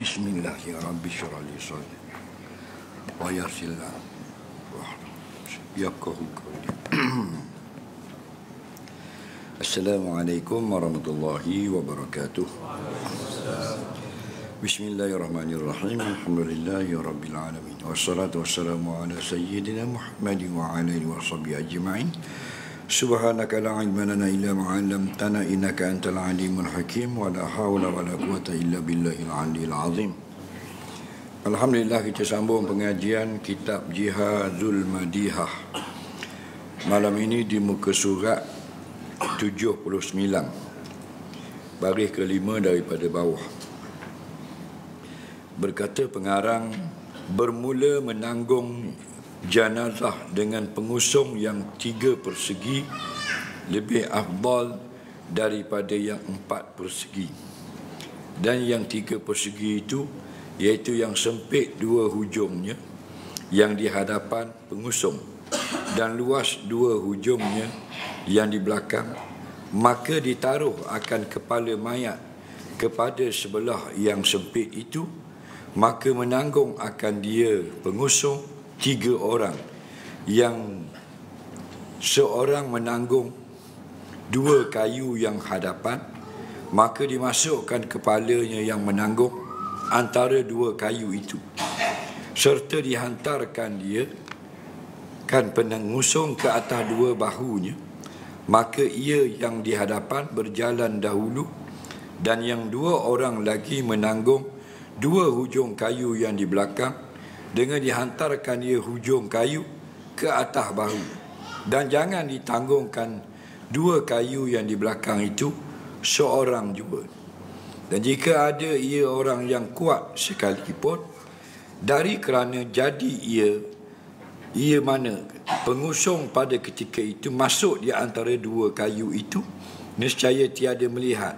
Bismillahirrahmanirrahim. Wa yassirlah. Yafqahu qawli. Assalamualaikum warahmatullahi wabarakatuh. Bismillahirrahmanirrahim. Alhamdulillahi rabbil alamin. Wassalatu wassalamu ala sayyidina Muhammadin wa ala alihi washabihi ajma'in. Subhanaka la ilma lana illa ma 'allamtana innaka antal alimul hakim wa la haula wa la quwwata illa billahil aliyyil azim. Alhamdulillah, kita sambung pengajian kitab Jihazul Madihah. Malam ini di muka surat 79, baris kelima daripada bawah. Berkata pengarang, bermula menanggung jenazah dengan pengusung yang 3 persegi lebih afdal daripada yang 4 persegi. Dan yang 3 persegi itu iaitu yang sempit 2 hujungnya yang di hadapan pengusung dan luas 2 hujungnya yang di belakang, maka ditaruh akan kepala mayat kepada sebelah yang sempit itu, maka menanggung akan dia pengusung 3 orang, yang seorang menanggung 2 kayu yang hadapan, maka dimasukkan kepalanya yang menanggung antara 2 kayu itu, serta dihantarkan dia pengusung ke atas 2 bahunya, maka ia yang di hadapan berjalan dahulu dan yang 2 orang lagi menanggung 2 hujung kayu yang di belakang, dengan dihantarkan ia hujung kayu ke atas bahu, dan jangan ditanggungkan 2 kayu yang di belakang itu seorang juga. Dan jika ada ia orang yang kuat sekalipun, dari kerana jadi ia mana pengusung pada ketika itu masuk di antara 2 kayu itu, nescaya tiada melihat.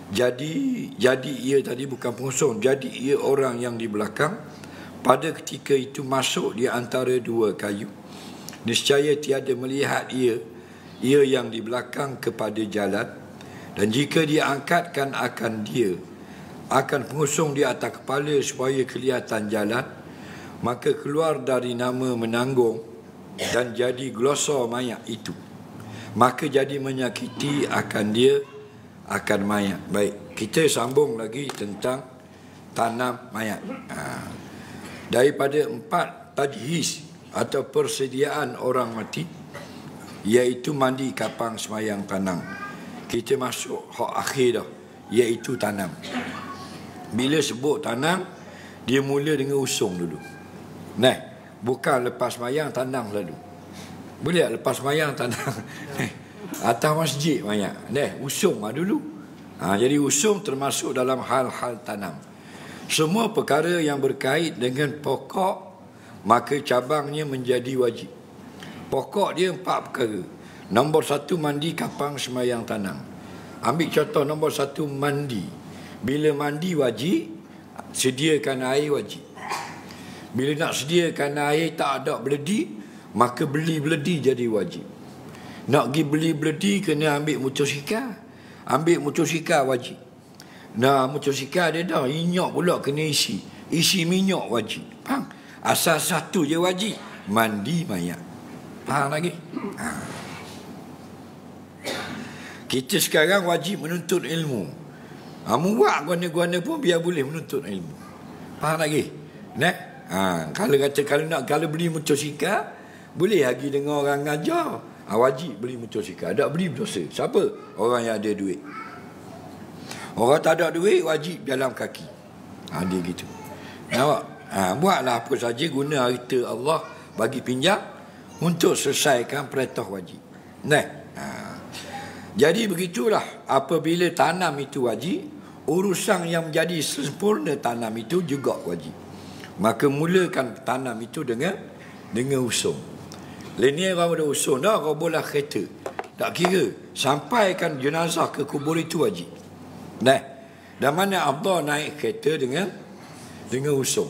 Jadi ia tadi bukan pengusung, jadi ia orang yang di belakang pada ketika itu masuk di antara 2 kayu, nescaya tiada melihat ia yang di belakang kepada jalan. Dan jika diangkatkan akan pengusung di atas kepala supaya kelihatan jalan, maka keluar dari nama menanggung dan jadi glosor mayat itu, maka jadi menyakiti akan mayat. Baik, kita sambung lagi tentang tanam mayat. Daripada 4 tajhiz atau persediaan orang mati, iaitu mandi, kapang, semayang, tanam, kita masuk hak akhir dah, iaitu tanam. Bila sebut tanam, dia mula dengan usung dulu. Bukan lepas semayang tanam lalu. Boleh tak lepas semayang tanam? Atas masjid mayat. Usung dulu. Jadi usung termasuk dalam hal-hal tanam. Semua perkara yang berkait dengan pokok, maka cabangnya menjadi wajib. Pokok dia 4 perkara. Nombor 1, mandi, kapang, semayang, tanam. Ambil contoh nombor 1, mandi. Bila mandi wajib, sediakan air wajib. Bila nak sediakan air tak ada beledi, maka beli beledi jadi wajib. Nak pergi beli beledi, kena ambil motosikal. Ambil motosikal wajib. Nah, motosikal dia dah, minyak pula kena isi minyak wajib. Faham? Asal satu je wajib, mandi mayat. Faham lagi? Kita sekarang wajib menuntut ilmu. Muak guna-guna pun biar boleh menuntut ilmu. Faham lagi? Kalau beli motosikal, boleh lagi dengar orang ngajar. Wajib beli motosikal. Tak beli berdosa. Siapa? Orang yang ada duit. Orang tak ada duit, wajib jalan kaki. Dia gitu. Nampak? Buatlah apa saja, guna harta Allah bagi pinjam untuk selesaikan perintah wajib. Jadi begitulah, apabila tanam itu wajib, urusan yang menjadi sempurna tanam itu juga wajib. Maka mulakan tanam itu dengan usung. Ini orang ada usung dah, kau bola kereta. Tak kira, sampaikan jenazah ke kubur itu wajib. Dan mana Allah naik kereta dengan usung?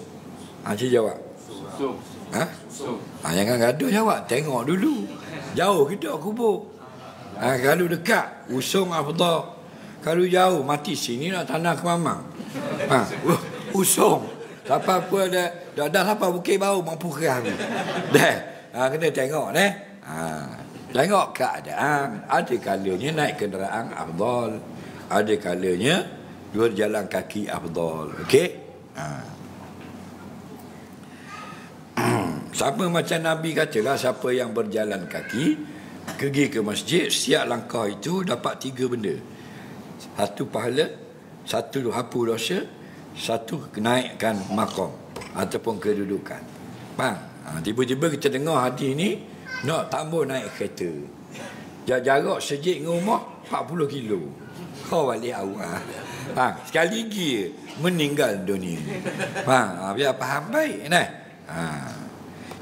Cik jawab. Usung. Jangan gaduh jawab. Tengok dulu. Jauh kita kubur. Kalau dekat, usung afdal. Kalau jauh, mati sini nak tanah ke mamang. usung. Sampai apa dah sampai bukit bau mampu kerang. Dah. Kena tengok tengok keadaan. Ada kalanya naik kenderaan afdal. Ada kalanya berjalan kaki afdal. Okey? Sama macam Nabi katalah, siapa yang berjalan kaki pergi ke masjid, setiap langkah itu dapat 3 benda. 1 pahala, 1 hapus dosa, 1 naikkan maqam ataupun kedudukan. Faham? Tiba-tiba kita dengar hadis ni nak tambah naik kereta. Jarak sejik dengan rumah 40 kilo. Kau balik awal. Sekali lagi meninggal dunia. Biar faham baik nah.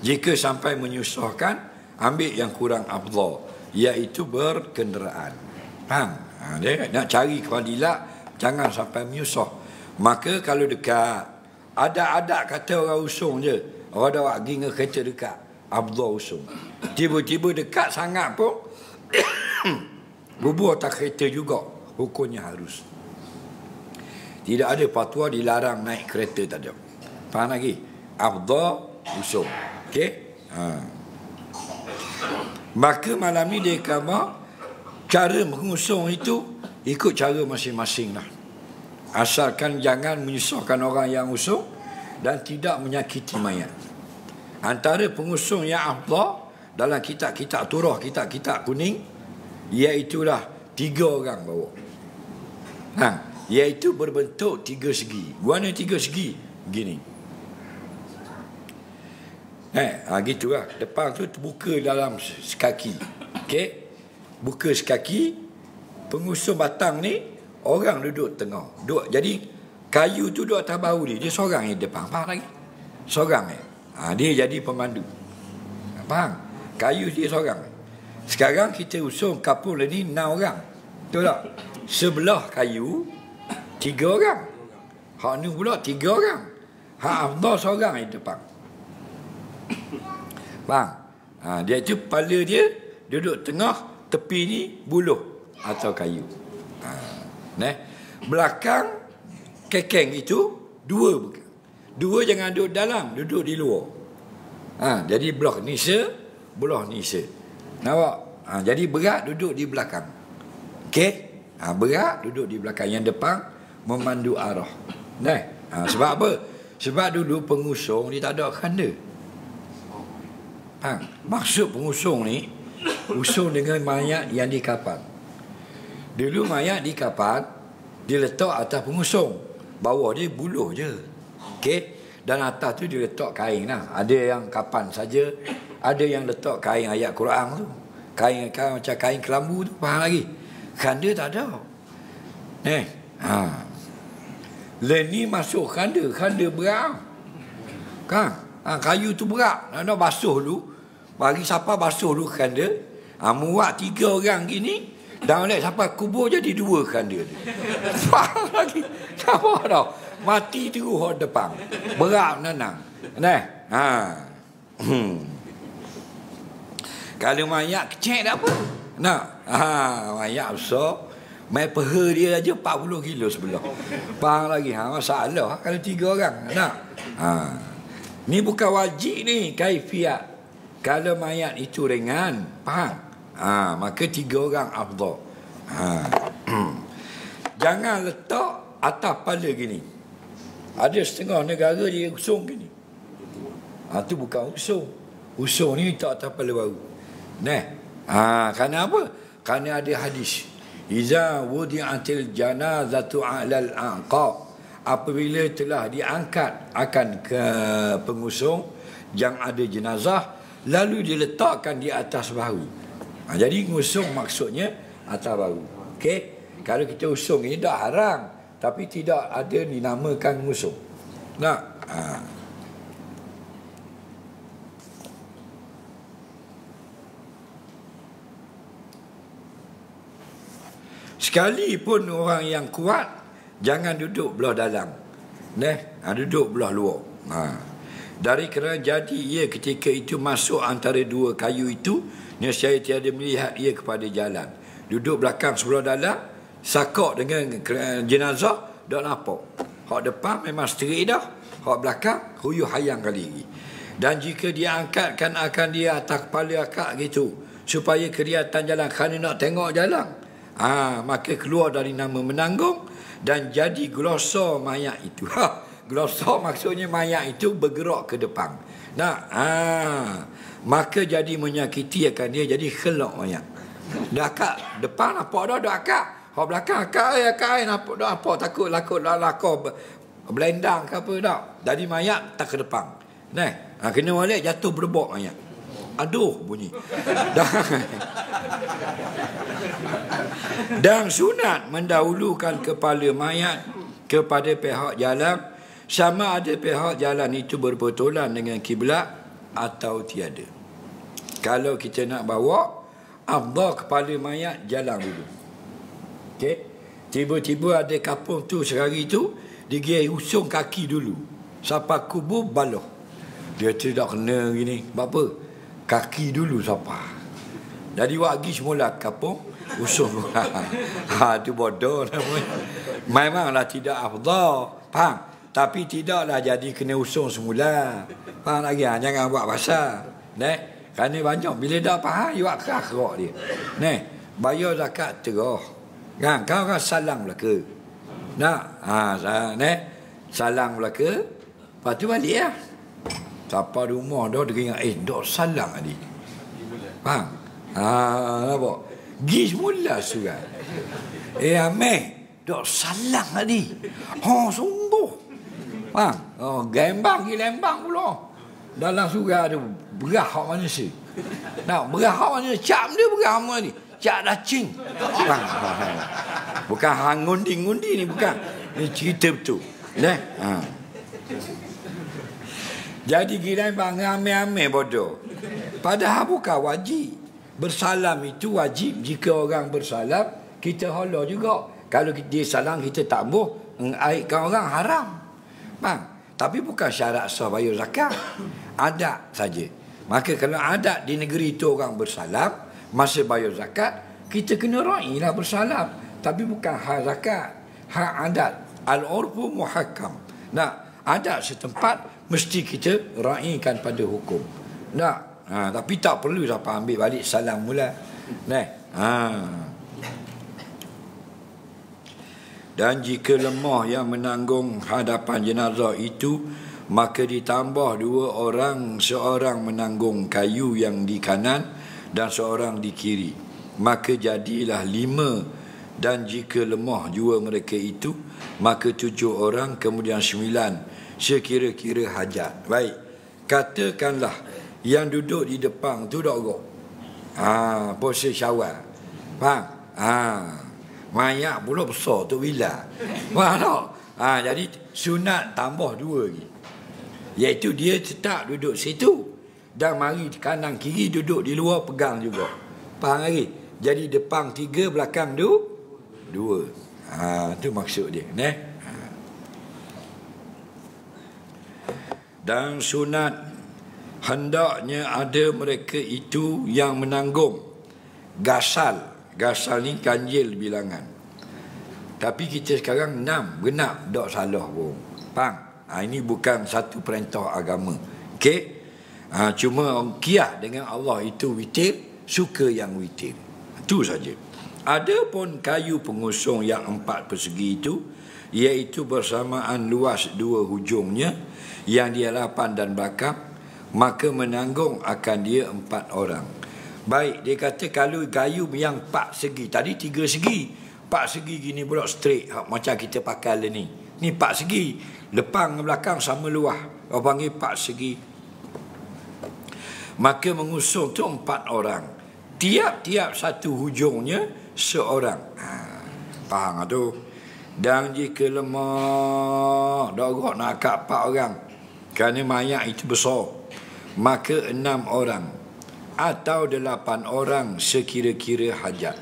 Jika sampai menyusahkan, ambil yang kurang afdal, iaitu berkenderaan. Faham? Dia nak cari keadilan, jangan sampai menyusah. Maka kalau dekat, ada kata orang usung je. Orang dah pergi dengan kereta dekat, afdal usung. Tiba-tiba dekat sangat pun bubuh atas kereta juga, hukumnya harus. Tidak ada fatwa dilarang naik kereta, tak ada. Faham lagi? Afdal usung. Okey? Maka malam ni dia kata cara mengusung itu ikut cara masing-masing lah. Asalkan jangan menyusahkan orang yang usung dan tidak menyakiti mayat. Antara pengusung yang afdal dalam kitab-kitab turah, kitab-kitab kuning, iaitulah 3 orang bawa. Iaitu berbentuk 3 segi. Mana 3 segi? Begini. Gitulah. Depan tu terbuka dalam sekaki. Okey? Buka sekaki, pengusung batang ni orang duduk tengah. Jadi kayu tu duduk atas bahu dia. Dia seorang yang depan. Faham lagi? Seorang dia jadi pemandu. Faham? Kayu dia seorang. Sekarang kita usung kapul ni 6 orang. Betul tak? Sebelah kayu 3 orang. Hak ni pula 3 orang. Hak afdal seorang yang depan. Faham? Dia tu kepala dia duduk tengah, tepi ni buluh atau kayu. Belakang kekeng itu 2 jangan duduk dalam, duduk di luar. Jadi belah ni belah ni nampak? Jadi berat duduk di belakang. Okey? Berat duduk di belakang, yang depan memandu arah. Sebab apa? Sebab dulu pengusung dia tak ada khanda. Maksud pengusung ni, usung dengan mayat yang dikapal. Dulu mayat dikapal, dia letak atas pengusung. Bawah dia buluh je. Okey? Dan atas tu dia letak kain lah. Ada yang kapan saja, ada yang letak kain ayat Quran tu. Kain macam kain kelambu tu. Faham lagi? Khanda tak ada. Ni masuk khanda berat. Kan? Kayu tu berat. Nak basuh dulu. Bagi siapa basuh dulu khanda. Muat 3 orang gini. Dan oleh siapa kubur jadi 2 khanda. Faham lagi? Siapa tau? Mati terus orang depan. Berat nanang. Kalau mayat kecil tak apa. Mayat besar. Main peha dia aja 40 kilo sebelah. Faham lagi? Masalah kalau 3 orang. Ni bukan wajib ni, kaifiat. Kalau mayat itu ringan, faham? Maka 3 orang afdal. Jangan letak atas kepala gini. Ada setengah negara dia usung gini. Itu bukan usung. Usung ni letak atas kepala baru. Kerana apa? Kerana ada hadis. Iza wudi'atil janazatu 'alal aqab. Apabila telah diangkat akan ke pengusung yang ada jenazah, lalu diletakkan di atas bahu. Jadi ngusung maksudnya atas bahu. Okey? Kalau kita usung ini dah haram, tapi tidak ada dinamakan ngusung. Sekalipun orang yang kuat, jangan duduk belah dalam. Duduk belah luar. Dari kerana jadi ia ketika itu masuk antara 2 kayu itu, nescaya tiada melihat ia kepada jalan. Duduk belakang sebelah dalam, sakak dengan jenazah, tak nampak. hak depan memang straight dah, hak belakang huyuh hayang kali lagi. Dan jika dia angkatkan akan dia atas kepala akak gitu supaya kelihatan jalan, kerana nak tengok jalan, maka keluar dari nama menanggung dan jadi glosa mayat itu. Glosa maksudnya mayat itu bergerak ke depan. Maka jadi menyakiti akan dia, jadi khelak mayat. Dah akak depan apa dah akak, hak belakang akak nampak dah apa, takut lakor belendang ke apa dah. Jadi mayat tak ke depan. Kena balik jatuh berebok mayat. Aduh bunyi. Dan sunat mendahulukan kepala mayat kepada pihak jalan, sama ada pihak jalan itu berbetulan dengan kiblat atau tiada. Kalau kita nak bawa, afdal kepala mayat jalan dulu. Okey. Tiba-tiba ada kampung tu sehari tu dia usung kaki dulu sampai kubur baloh. Dia tidak kena gini. Sebab apa? Kaki dulu siapa. Jadi wagi semula kampung usung. Tu bodoh namanya. Memanglah tidak afdal. Faham? Tapi tidaklah jadi kena usung semula. Faham lagi? Jangan buat pasal. Kerana banyak bila dah faham, you akak dia. Bayar zakat terah. Kan? Kau kan salang belaka. Salang belaka. Lepas tu balik lah. Siapa rumah dah dia ingat, dah salang tadi. Faham? Nampak? Gi semula surat. Ameh, dah salang tadi. Sungguh. Faham? Gembang gi lembang pula. Dalam surat tu, berah hak manusia. Berah hak manusia. Cap dia berah sama ni. Cap dah cing. Bukan ngundi-ngundi ni, bukan. Ni cerita betul. Jadi gila bang ame-ame bodoh. Padahal bukan wajib. Bersalam itu wajib. Jika orang bersalam, kita hala juga. Kalau dia salam kita tak boleh mengaitkan orang, haram. Tapi bukan syarat sah bayar zakat. Adat saja. Maka kalau adat di negeri itu orang bersalam masa bayar zakat, kita kena railah bersalam. Tapi bukan hak zakat, hak adat. Al-urfu muhakkam. Adat setempat mesti kita raikan pada hukum. Tapi tak perlu siapa ambil balik salam mula. Dan jika lemah yang menanggung hadapan jenazah itu, maka ditambah 2 orang, seorang menanggung kayu yang di kanan dan seorang di kiri. Maka jadilah 5. Dan jika lemah jua mereka itu, maka 7 orang, kemudian 9 sekira-kira hajat. Baik, katakanlah yang duduk di depan tu dok. Posisi syawal. Faham? Mayat pula besar tu bila. Faham tak? Jadi sunat tambah 2 lagi. Iaitu dia tetap duduk situ dan mari kanan kiri duduk di luar pegang juga. Faham lagi? Jadi depan 3, belakang 2. Itu maksud dia. Dan sunat hendaknya ada mereka itu yang menanggung gasal. Gasal ni ganjil bilangan. Tapi kita sekarang 6, genap, tak salah pun. Faham? Ini bukan satu perintah agama. Okey? Cuma qiyah dengan Allah itu witir, suka yang witir. Itu saja. Ada pun kayu pengusung yang 4 persegi itu, iaitu bersamaan luas 2 hujungnya, yang dia 8 dan belakang, maka menanggung akan dia 4 orang. Baik, dia kata kalau kayu yang 4 segi, tadi 3 segi, 4 segi gini pula straight, macam kita pakai ni. Ni 4 segi, depan dan belakang sama luas. Orang panggil 4 segi. Maka mengusung tu 4 orang. Tiap-tiap satu hujungnya seorang. Faham tu? Dan jika lemah, dorok nak akak 4 orang, kerana mayat itu besar, maka 6 orang atau 8 orang sekira-kira hajat.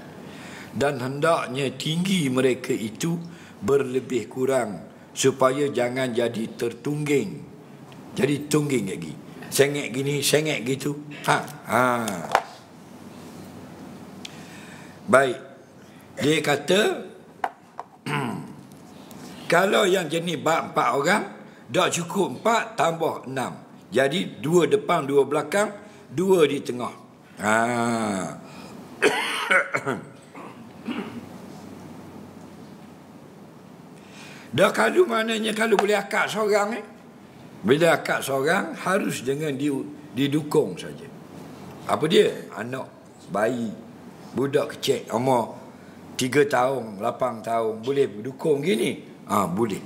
Dan hendaknya tinggi mereka itu berlebih kurang, supaya jangan jadi tertungging. Jadi tungging lagi. Sengit gini, sengit gitu. Baik. Dia kata Kalau yang jenis bab 4 orang, tak cukup 4 tambah 6. Jadi 2 depan, 2 belakang, 2 di tengah. Dah kalau maknanya kalau boleh akad seorang bila akad seorang harus dengan didukung saja. Apa dia? Anak, bayi, budak kecil umur 3 tahun, 8 tahun boleh dukung gini? Boleh.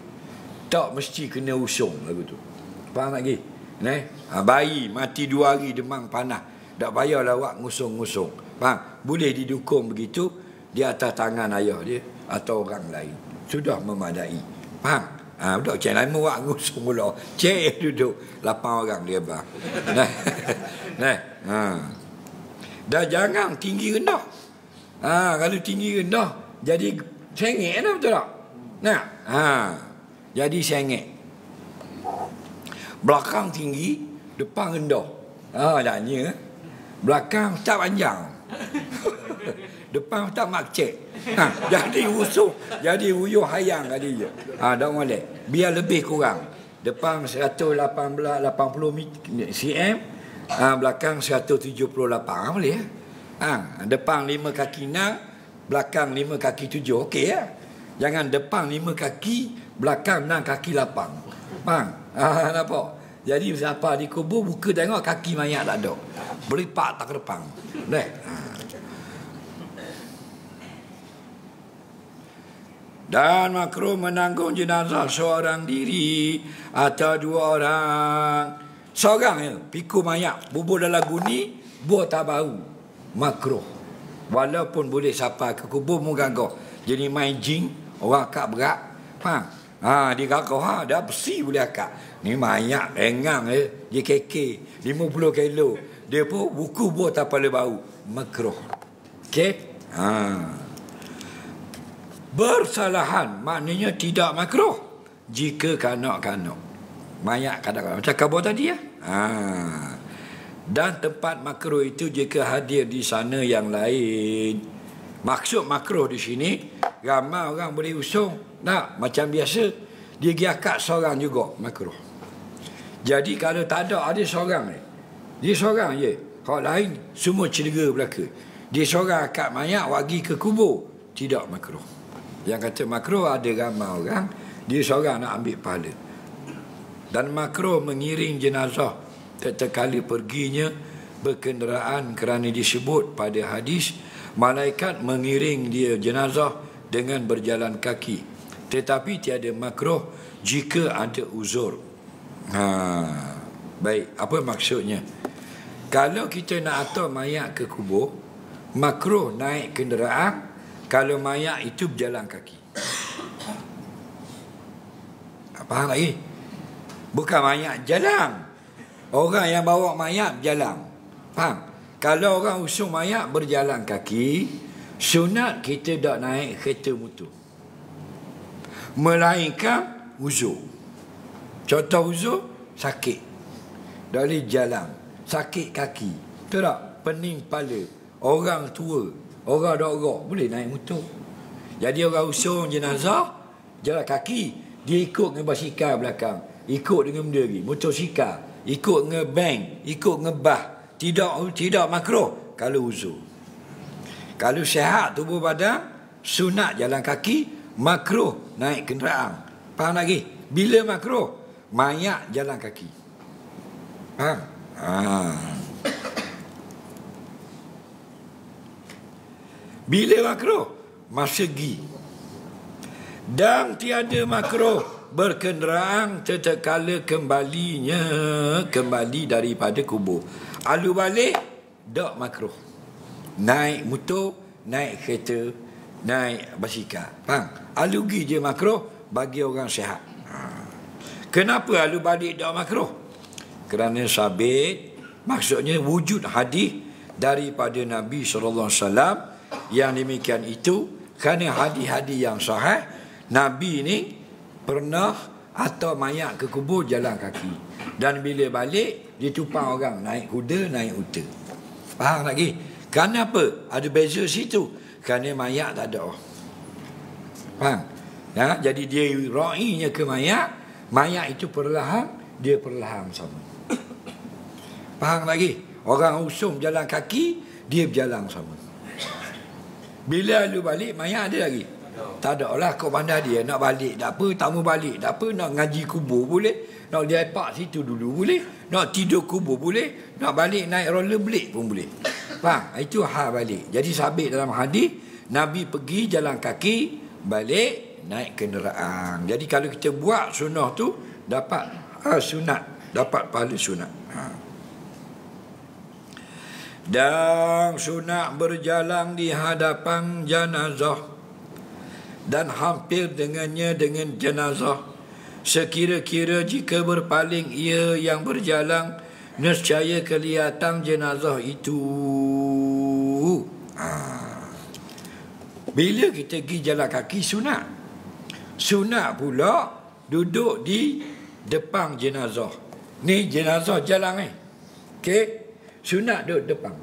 Tak mesti kena usung lagu tu. Faham lagi? Bayi mati 2 hari demam panas, tak payahlah awak ngusung-ngusung. Faham? Boleh didukung begitu di atas tangan ayah dia atau orang lain. Sudah memadai. Faham? Budak cik lain awak ngusung pula. Cik duduk 8 orang dia bang. Dah jangan tinggi rendah. Kalau tinggi rendah jadi sengit dah, betul tak? Jadi sengit. Belakang tinggi, depan rendah. Adanya belakang tak panjang. Depan tak makcik. Jadi usung, jadi uyuh hayang tadi je. Tak boleh. Biar lebih kurang. Depan 180 cm, belakang 178 boleh. Depan 5 kaki 6, belakang 5 kaki 7. Okey ya. Jangan depan 5 kaki, belakang 6 kaki 8. Faham? Nampak? Jadi siapa di kubur buka tengok kaki mayat tak ada. Beripak tak ke depan. Dan makruh menanggung jenazah seorang diri atau 2 orang. Seorang je pikul mayat, bubur dalam guni, buah tak bau. Makruh. Walaupun boleh sampai ke kubur menggagah. Jadi main jing, orang akak berat. Faham? Dia gagah, dah besi boleh akak. Ni mayat rengang dia keke 50 kilo. Dia pun buku buah tak boleh bau. Makruh. Okey? Bersalahan maknanya tidak makruh jika kanak-kanak. Mayat kadang-kadang macam khabar tadi ya. Dan tempat makruh itu jika hadir di sana yang lain. Maksud makruh di sini, ramai orang boleh usung. Macam biasa, dia pergi akad seorang juga makruh. Jadi kalau tak ada seorang ni. Dia seorang je. Kalau lain, semua cedera belaka. Dia seorang akad mayat, pergi ke kubur. Tidak makruh. Yang kata makruh ada ramai orang, dia seorang nak ambil pahala. Dan makruh mengiring jenazah tatkala perginya berkenderaan kerana disebut pada hadis malaikat mengiring dia jenazah dengan berjalan kaki. Tetapi tiada makruh jika ada uzur. Baik, apa maksudnya? Kalau kita nak hantar mayat ke kubur, makruh naik kenderaan kalau mayat itu berjalan kaki. Faham lagi? Bukan mayat jalan. Orang yang bawa mayat berjalan. Faham? Kalau orang usung mayat berjalan kaki, sunat kita tak naik kereta motor. Melainkan uzur. Contoh uzur, sakit. Dari jalan. Sakit kaki. Betul tak? Pening kepala. Orang tua. Orang dok boleh naik motor. Jadi orang usung jenazah jalan kaki, dia ikut dengan basikal belakang, ikut dengan benda lagi, motosikal, ikut dengan bank, ikut dengan bah. Tidak makruh kalau uzur. Kalau sihat tubuh badan, sunat jalan kaki, makruh naik kenderaan. Faham lagi? Bila makruh? Mayat jalan kaki. Faham? Bila makruh? Masa pergi. Dan tiada makruh berkenderaan tatkala kembali daripada kubur. Alu balik tak makruh. Naik motor, naik kereta, naik basikal. Faham? Alu pergi je makruh bagi orang sihat. Kenapa alu balik tak makruh? Kerana sabit, maksudnya wujud hadis daripada Nabi SAW yang demikian itu. Kerana hadis-hadis yang sahih, Nabi ni pernah atau mayat ke kubur jalan kaki. Dan bila balik, dia tumpang orang naik kuda, naik unta. Faham lagi? Kerana apa? Ada beza situ. Kerana mayat tak ada. Faham? Jadi dia ra'inya ke mayat, mayat itu perlahan, dia perlahan sama. Faham lagi? Orang usum jalan kaki, dia berjalan sama. Bila lu balik, mayat ada lagi? Tak ada lah, kau bandar dia. Nak balik tak apa, tak mau balik tak apa. Nak ngaji kubur boleh, nak lepak situ dulu boleh, nak tidur kubur boleh, nak balik naik rollerblade pun boleh. Faham? Itu hal balik. Jadi sabit dalam hadis, Nabi pergi jalan kaki, balik naik kenderaan. Jadi kalau kita buat sunnah tu, dapat sunat, dapat pahala sunat. Dan sunat berjalan di hadapan jenazah dan hampir dengannya dengan jenazah, sekira-kira jika berpaling ia yang berjalan, nescaya kelihatan jenazah itu. Bila kita pergi jalan kaki sunat, sunat pula duduk di depan jenazah. Ni jenazah jalan okey, sunat duduk depan.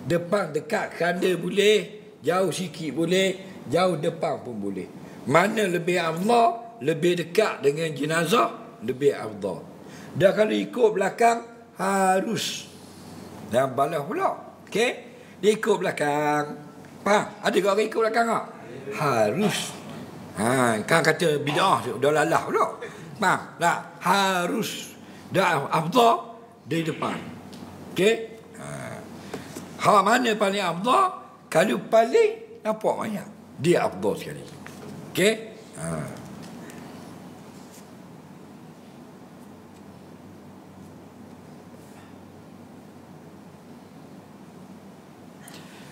Depan dekat kanda boleh, jauh sikit boleh, jauh depan pun boleh. Mana lebih afdal, lebih dekat dengan jenazah, lebih afdal. Dan kalau ikut belakang, harus. Dan balas pula. Okey? Dia ikut belakang. Faham? Ada ke orang ikut belakang tak? Harus. Kan kata bid'ah tu, dah lalah pula. Faham? Tak? Harus. Dan afdal, di depan. Okey? Hal mana paling afdal? Kalau paling nampak mayat, dia afdal sekali. Okey?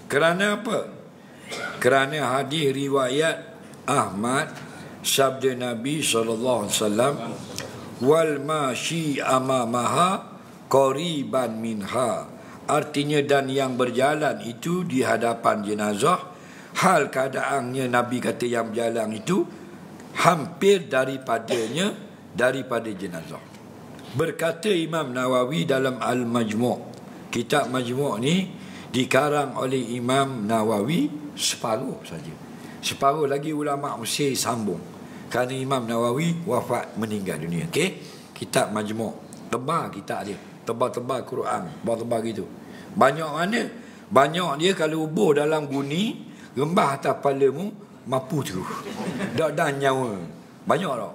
Kerana apa? Kerana hadis riwayat Ahmad, sabda Nabi SAW, wal mashi amamaha qariban minha. Artinya, dan yang berjalan itu di hadapan jenazah, hal keadaannya Nabi kata yang berjalan itu hampir daripada jenazah. Berkata Imam Nawawi dalam Al-Majmu'. Kitab Majmu' ni dikarang oleh Imam Nawawi separuh saja. Separuh lagi ulama Mesir sambung. Kerana Imam Nawawi wafat, meninggal dunia. Okey? Kitab Majmu'. Tebal kitab dia. Tebal-tebal Quran. Tebal-tebal gitu. Banyak mana? Banyak dia kalau ubur dalam guni, rembah atas kepalamu, mampu tu. Tak ada nyawa. Banyak tak?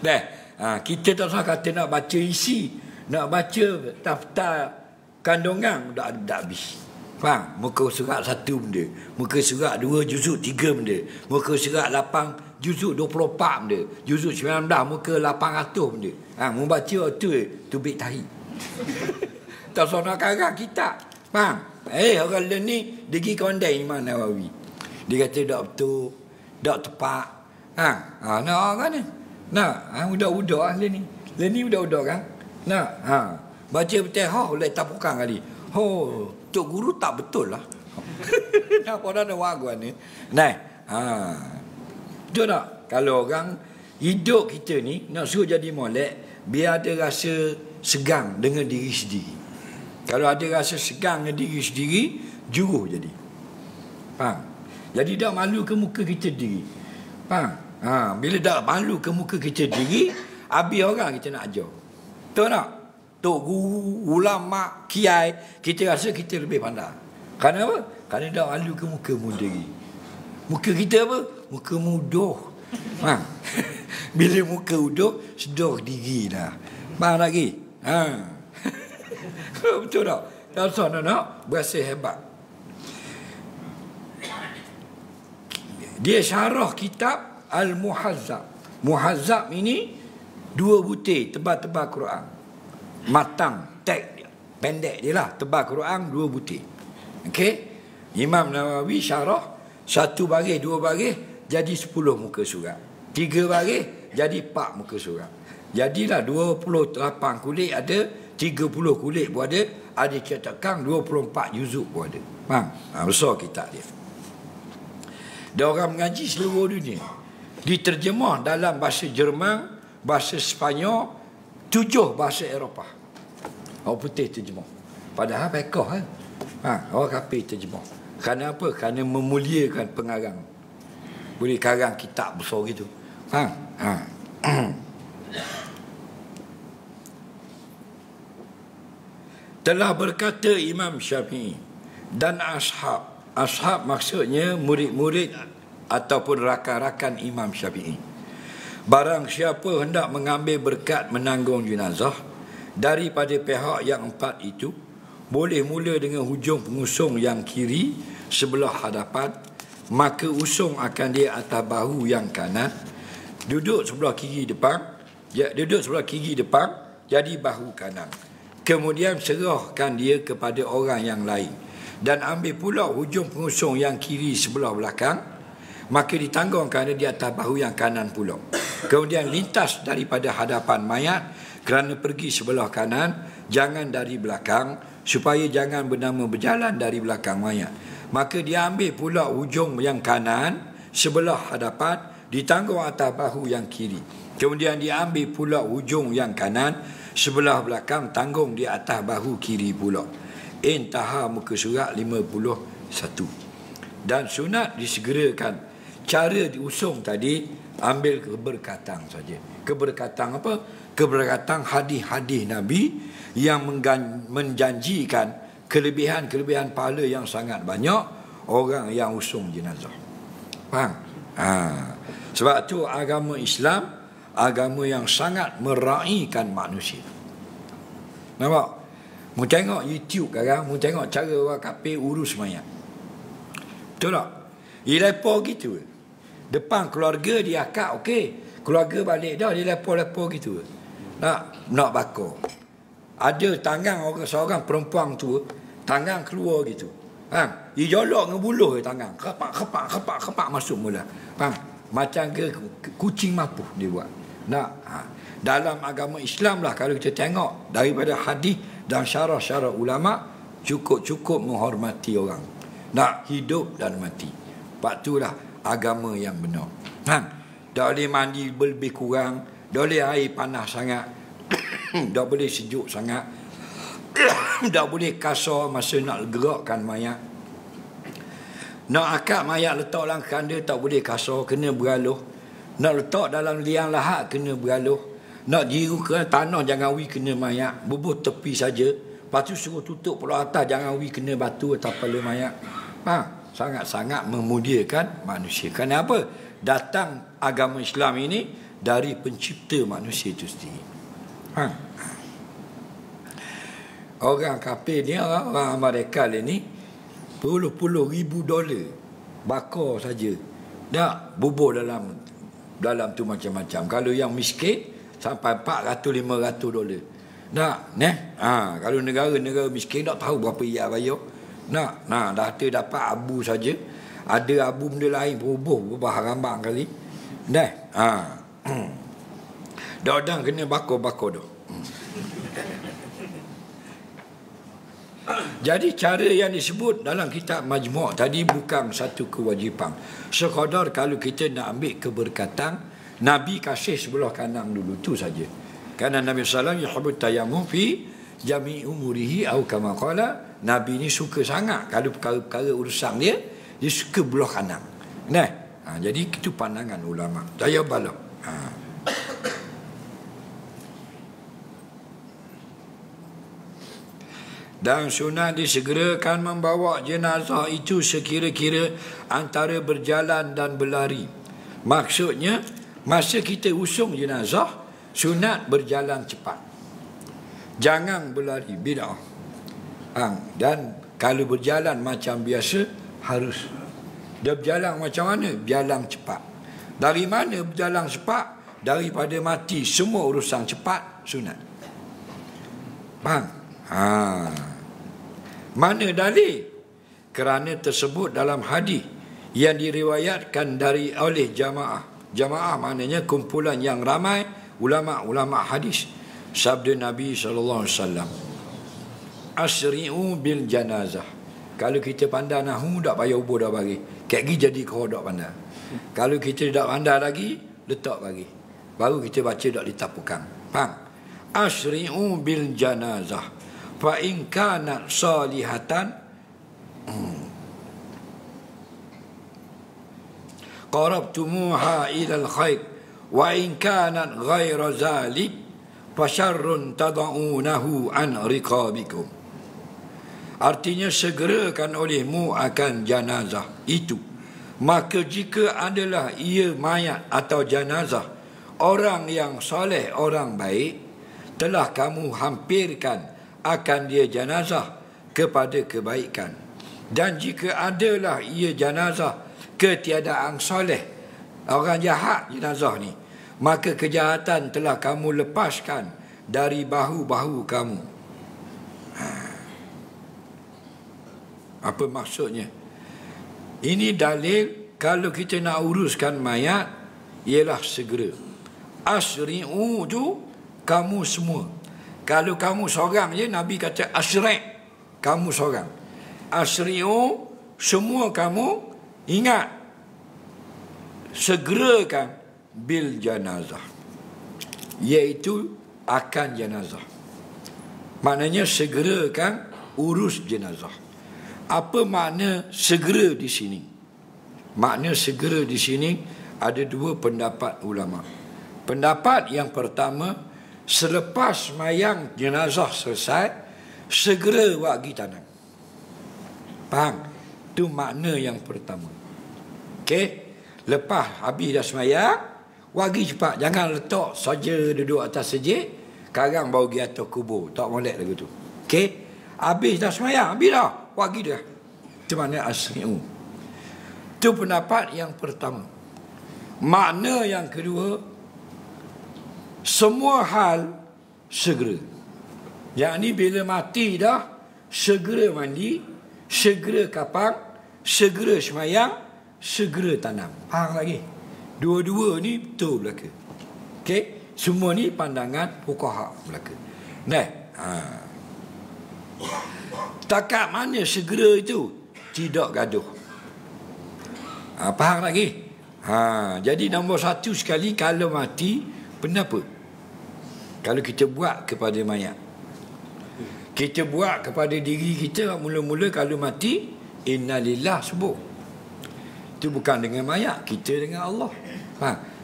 Dah. Kita tak usah kata nak baca isi. Nak baca daftar kandungan, tak habis. Faham? Muka surat 1 benda. Muka surat 2, juzuk 3 benda. Muka surat 8, juzuk 24 benda. Juzuk 19, muka 800 benda. Membaca tu bit tahi. Tak usah nak karang kitab. Faham? Orang lain ni, dia pergi kondai Imam Nawawi. Dia kata tak betul, tak tepat. Nak orang ni. Nak, budak-budak lah ni. Lain ni budak-budak kan? Nak, baca betul, boleh tapukan kali. Tok guru tak betul lah. Nampak dah ada waguan ni. Betul tak? Kalau orang hidup kita ni nak suruh jadi molek, biar ada rasa segang dengan diri sendiri. Kalau ada rasa segang dengan diri sendiri, juruh jadi. Faham? Jadi tak malu ke muka kita diri. Faham? Bila tak malu ke muka kita diri, habis orang kita nak ajar. Betul tak? Tok guru, ulama, kiai, kita rasa kita lebih pandai. Kerana apa? Kerana tak malu ke muka mu diri. Muka kita apa? Muka mudah. Bila muka udah, sedar diri dah. Faham lagi? Betul tak? Tak usah nak berasa hebat. Dia syarah kitab Al-Muhazzab. Muhazzab ini 2 butir tebal-tebal Quran. Matang, tek dia. Pendek dia lah. Tebal Quran 2 butir. Okey? Imam Nawawi syarah 1 baris, 2 baris jadi 10 muka surat. 3 baris jadi 4 muka surat. Jadilah 28 kulit ada, 30 kulit pun ada cetakan 24 juzuk pun ada. Faham? Besar kitab dia. Dan orang mengaji seluruh dunia. Diterjemah dalam bahasa Jerman, bahasa Sepanyol, 7 bahasa Eropah. Orang putih terjemah. Padahal pekoh orang kafir terjemah. Kerana apa? Kerana memuliakan pengarang. Boleh karang kitab besar gitu. Faham? Telah berkata Imam Syafi'i dan ashab. Ashab maksudnya murid-murid ataupun rakan-rakan Imam Syafi'i. Barang siapa hendak mengambil berkat menanggung jenazah daripada pihak yang empat itu, boleh mula dengan hujung pengusung yang kiri sebelah hadapan, maka usung akan dia atas bahu yang kanan, duduk sebelah kiri depan, jadi bahu kanan. Kemudian serahkan dia kepada orang yang lain dan ambil pula hujung pengusung yang kiri sebelah belakang, maka ditanggungkan di atas bahu yang kanan pula. Kemudian lintas daripada hadapan mayat kerana pergi sebelah kanan, jangan dari belakang, supaya jangan bernama berjalan dari belakang mayat. Maka dia ambil pula hujung yang kanan sebelah hadapan, ditanggung atas bahu yang kiri. Kemudian dia ambil pula hujung yang kanan sebelah belakang, tanggung di atas bahu kiri pula. Intaha muka surat 51. Dan sunat disegerakan. Cara diusung tadi, ambil keberkatan saja. Keberkatan apa? Keberkatan hadis-hadis Nabi yang menjanjikan kelebihan-kelebihan pahala yang sangat banyak orang yang usung jenazah. Faham? Sebab tu agama Islam, agama yang sangat meraihkan manusia. Nampak? Mu tengok YouTube sekarang, mu tengok cara orang kafir urus mayat. Betul tak? Dia lepas gitu. Depan keluarga dia akak okey. Keluarga balik dah, dia lepas-lepas gitu. Nak bakar. Ada tangan orang seorang perempuan tu, tangan keluar gitu. Faham? Dia jolok dengan buluh tangan. Kepak masuk mula. Faham? Macam ke kucing mapuh dia buat. Dalam agama Islam lah, kalau kita tengok daripada hadis dan syarah-syarah ulama, cukup-cukup menghormati orang. Nak hidup dan mati. Sebab itulah agama yang benar. Tak boleh mandi lebih kurang, tak boleh air panas sangat, tak boleh sejuk sangat, tak boleh kasar masa nak gerakkan mayat. Nak akad mayat letak dalam kanda tak boleh kasar, kena beraloh. Nak letak dalam liang lahat kena beraloh. Nak jiru ke tanah jangan kena mayat, bubuh tepi saja. Lepas tu suruh tutup pula atas, jangan kena batu atau kepala mayat. Sangat-sangat memuliakan manusia. Kenapa? Datang agama Islam ini dari pencipta manusia itu sendiri. Orang kafir ni, orang Amerika ni, puluh-puluh ribu dolar bakar saja. Dah bubur dalam tu macam-macam. Kalau yang miskin sampai 400-500 dolar. Kalau negara-negara miskin tak tahu berapa ia bayar. Dah dapat abu saja. Ada abu benda lain berubah rambang kali. Dah kena bakar dah. Jadi cara yang disebut dalam kitab Majmu' tadi bukan satu kewajipan. Sekadar kalau kita nak ambil keberkatan, Nabi kasih sebelah kanan dulu, tu saja. Kerana Nabi sallallahu alaihi wasallam yuhibbut tayammum fi jami'i umurihi atau kama qala, Nabi ni suka sangat kalau perkara-perkara urusan dia suka belah kanan. Jadi itu pandangan ulama. Saya bala. Dan sunat disegerakan membawa jenazah itu sekira-kira antara berjalan dan berlari. Maksudnya, masa kita usung jenazah, sunat berjalan cepat. Jangan berlari, bid'ah. Dan kalau berjalan macam biasa, harus. Dia berjalan macam mana? Berjalan cepat. Dari mana berjalan cepat? Daripada mati. Semua urusan cepat, sunat. Faham? Mana dalil? Kerana tersebut dalam hadis yang diriwayatkan oleh jamaah. Jamaah maknanya kumpulan yang ramai ulama-ulama hadis. Sabda Nabi SAW, asri'u bil janazah. Kalau kita pandai nahu, tak payah ubur dah bagi. Kayak gini jadi kau tak pandai. Kalau kita tak pandai lagi, letak bagi. Baru kita baca tak ditapukan. Faham? Asri'u bil janazah. Fa in kanat salihatan, qarabtumuha ilal khair wa in kanat ghaira zalik fasyarrun tad'unahu an riqabikum. Artinya segerakan olehmu akan jenazah itu. Maka jika adalah ia mayat atau jenazah orang yang soleh, orang baik, telah kamu hampirkan akan dia jenazah kepada kebaikan. Dan jika adalah ia jenazah ketiadaan soleh, orang jahat jenazah ni, maka kejahatan telah kamu lepaskan dari bahu-bahu kamu. Apa maksudnya? Ini dalil kalau kita nak uruskan mayat ialah segera. Asri'u tu kamu semua. Kalau kamu seorang je, Nabi kata asri', kamu seorang. Asri'u semua kamu, ingat, segerakan bil janazah, iaitu akan jenazah. Maknanya segerakan urus jenazah. Apa makna segera di sini? Makna segera di sini ada dua pendapat ulama. Pendapat yang pertama, selepas mayang jenazah selesai, segera wagi tanam. Faham? Itu makna yang pertama. Okey? Lepas habis dah semayang, wagi cepat. Jangan letak saja duduk atas sejik, sekarang baru pergi atas kubur. Tak molek lagu tu. Okey? Habis dah semayang, habis dah. Wagi dah. Itu makna asri'u. Itu pendapat yang pertama. Makna yang kedua, semua hal segera. Yang ni bila mati dah, segera mandi, segera kapang, segera semayang, segera tanam. Faham lagi? Dua-dua ni betul belaka. Okey? Semua ni pandangan fuqaha belaka. Nah, takat mana segera itu? Tidak gaduh. Faham lagi? Jadi nombor satu sekali, kalau mati, kenapa? Kalau kita buat kepada mayat, kita buat kepada diri kita, mula-mula kalau mati, innalillah sebut. Itu bukan dengan mayat, kita dengan Allah.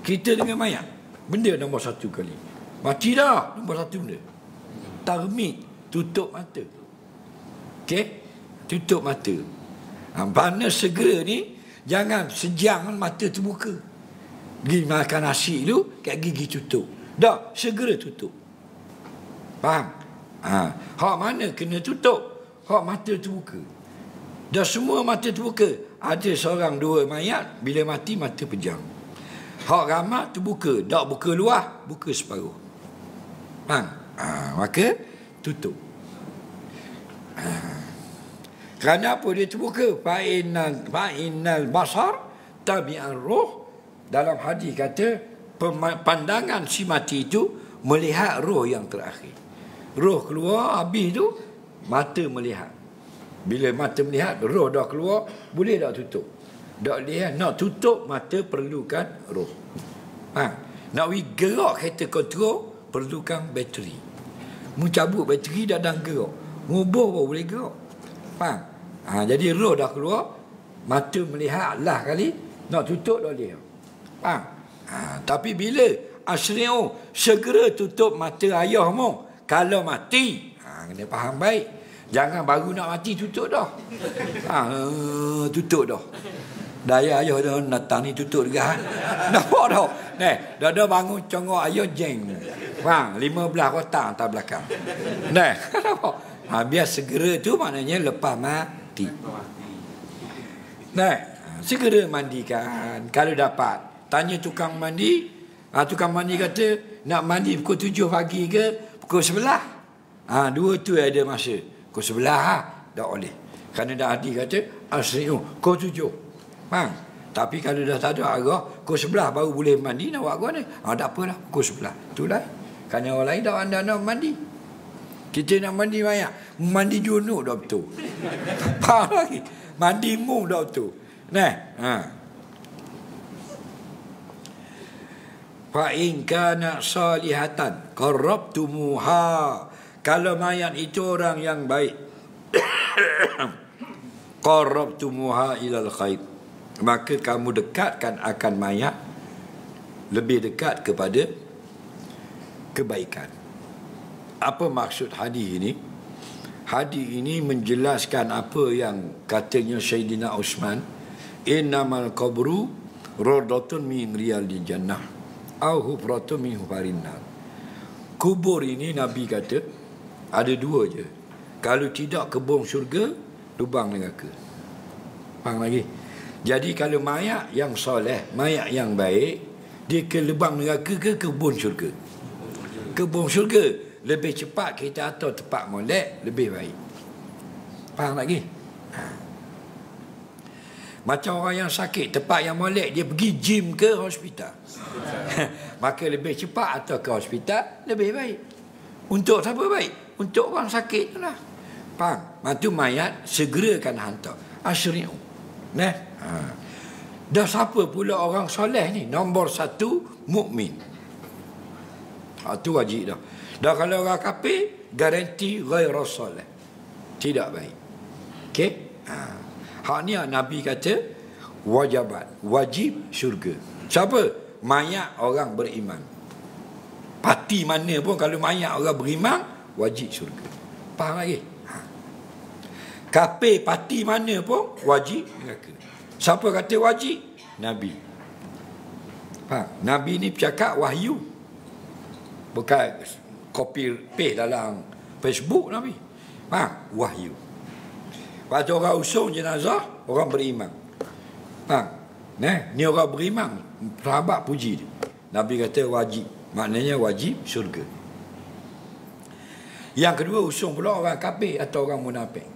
Kita dengan mayat, benda nombor satu kali. Mati dah, nombor satu benda. Tarmid, tutup mata. Okey? Tutup mata. Mana segera ni, jangan sejam mata terbuka. Pergi makan nasi tu, kat gigi tutup. Dah, segera tutup. Faham? Hak mana kena tutup? Hak mata terbuka. Dah semua mata terbuka. Ada seorang dua mayat, bila mati mata pejam. Hak ramai terbuka. Tak buka luar, buka separuh. Faham? Maka tutup. Kerana apa dia terbuka? Fa'innal basar tabi'an roh. Dalam hadis kata, pandangan si mati itu melihat roh yang terakhir. Roh keluar, habis tu mata melihat. Bila mata melihat, roh dah keluar, boleh tak tutup? Tak lihat. Nak tutup mata perlukan roh. Nak gerak kereta kontrol, perlukan bateri. Mencabut bateri dah gerak. Ngubur baru boleh gerak. Faham? Jadi roh dah keluar, mata melihat lah kali, nak tutup dah boleh. Faham? Tapi bila asri'u, segera tutup mata ayahmu kalau mati. Kena faham baik. Jangan baru nak mati tutup dah. Tutup dah. Daya ayah dah datang ni tutup juga. Nampak dah? Dah bangun congok ayah jeng. Faham? 15 kotak atas belakang. Nampak? Biar segera tu maknanya lepas mati. Segera mandikan kalau dapat. Tanya tukang mandi. Tukang mandi kata nak mandi pukul 7 pagi ke pukul 11. Dua tu ada masa. Pukul 11 tak boleh. Kerana dah hadis kata asri'u pukul 7. Faham? Tapi kalau dah tak ada arah, pukul 11 baru boleh mandi, nak buat apa ni? Tak apalah, pukul 11. Itulah. Kerana orang lain tak anda nak mandi. Kita nak mandi mayat, mandi junub dah betul. Faham lagi? Mandi mu dah betul. Fa in kana salihatan qarrabtumuha. Kalau mayat itu orang yang baik, qarrabtumuha ilal khair. maka kamu dekatkan akan mayat lebih dekat kepada kebaikan. Apa maksud hadis ini? Hadis ini menjelaskan apa yang katanya Sayyidina Uthman, innamal qabru rawdatun min riyadil jannah au hufratun min hufarin nar. Kubur ini Nabi kata ada dua je. Kalau tidak kebun syurga, lubang neraka. Faham lagi? Jadi kalau mayat yang soleh, mayat yang baik, dia ke lubang neraka ke kebun syurga? Kebun syurga. Lebih cepat kita atur tempat molek, lebih baik. Faham lagi? Macam orang yang sakit, tempat yang molek, dia pergi gym ke hospital. Maka lebih cepat atau ke hospital, lebih baik. Untuk siapa baik? Untuk orang sakit tu lah. Faham? Maka mayat segerakan hantar. Asyri'u. Nah, dah siapa pula orang soleh ni? Nombor 1, mukmin. Itu wajib dah. Dah kalau orang kafir, garanti ghairu soleh. Tidak baik. Okey? Hak ni Nabi kata wajibat, wajib syurga. Siapa? Mayat orang beriman. Parti mana pun kalau mayat orang beriman, wajib syurga. Faham lagi? Kafir parti mana pun wajib neraka. Siapa kata wajib? Nabi. Faham? Nabi ni bercakap wahyu. Bukan copy paste dalam Facebook Nabi. Faham? Wahyu. Waktu orang usung jenazah, orang beriman. Faham? Ni orang beriman. Sahabat puji dia. Nabi kata wajib. Maknanya wajib syurga. Yang kedua, usung pula orang kafir atau orang munafik.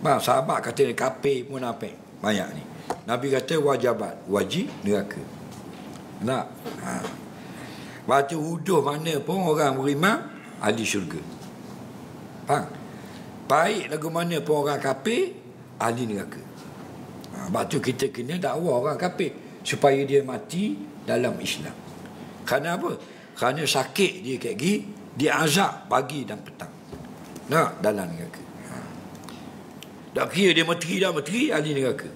Faham? Sahabat kata dia kafir, munafik. Banyak ni. Nabi kata wajibat, wajib neraka. Nak? Waktu huduh mana pun orang beriman, ahli syurga. Faham? Baik lagu mana pun orang kafir, ahli neraka. Waktu kita kena dakwa orang kafir supaya dia mati dalam Islam. Kerana apa? Kerana sakit dia kayak gini, dia azab pagi dan petang. Nah, dalam neraka. Tak kira dia menteri, ahli neraka.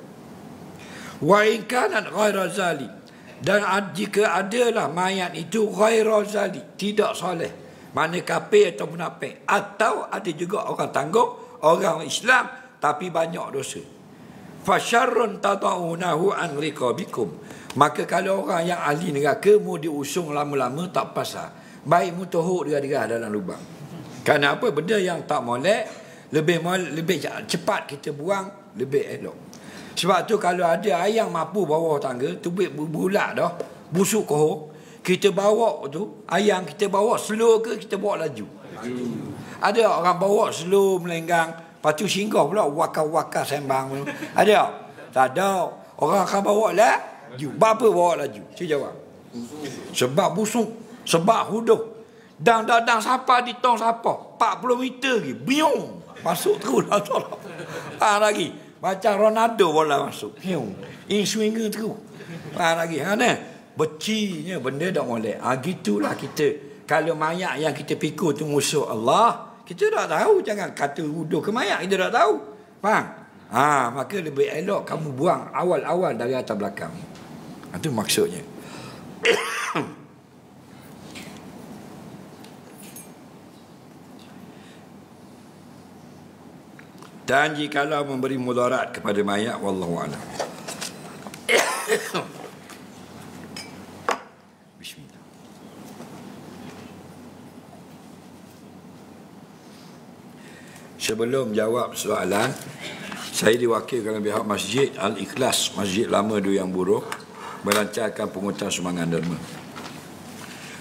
Wa in kana ghaira zalim. Dan jika adalah mayat itu ghairu zali, tidak soleh, mana kafir atau munafik, atau ada juga orang tangguh, orang Islam tapi banyak dosa, fasyarrun tadaunahu an riqabikum, maka kalau orang yang ahli neraka mu diusung lama-lama tak pasal, baik mu tohuk dia dalam lubang. Kerana apa? Benda yang tak molek, lebih cepat kita buang, lebih elok. Sebab tu kalau ada ayam mampu bawah tangga, tu berulat dah, busuk kohong, kita bawa tu, ayam kita bawa slow ke kita bawa laju? Ada orang bawa slow melenggang, lepas tu singgah pula waka-waka sembang. Ada? Tak ada. Orang akan bawa laju. Apa bawa laju? Saya jawab. Sebab busuk, sebab huduh. Dan siapa di tong siapa? 40 meter lagi. Biung. Masuk terus lah. Lagi. Macam Ronaldo bola masuk. Swinger terus. Lagi. Becinya benda tak boleh. Gitulah kita. Kalau mayat yang kita pikul tu musuh Allah, kita tak tahu. Jangan kata huduh ke mayat. Kita tak tahu. Faham? Maka lebih elok kamu buang awal-awal dari atas belakang. Itu maksudnya. Dan jikalau memberi mudarat kepada mayat, wallahu a'lam. Bismillah. Sebelum jawab soalan, saya diwakilkan oleh pihak Masjid Al-Ikhlas, Masjid Lama Duyang Buruh, melancarkan pungutan sumbangan derma.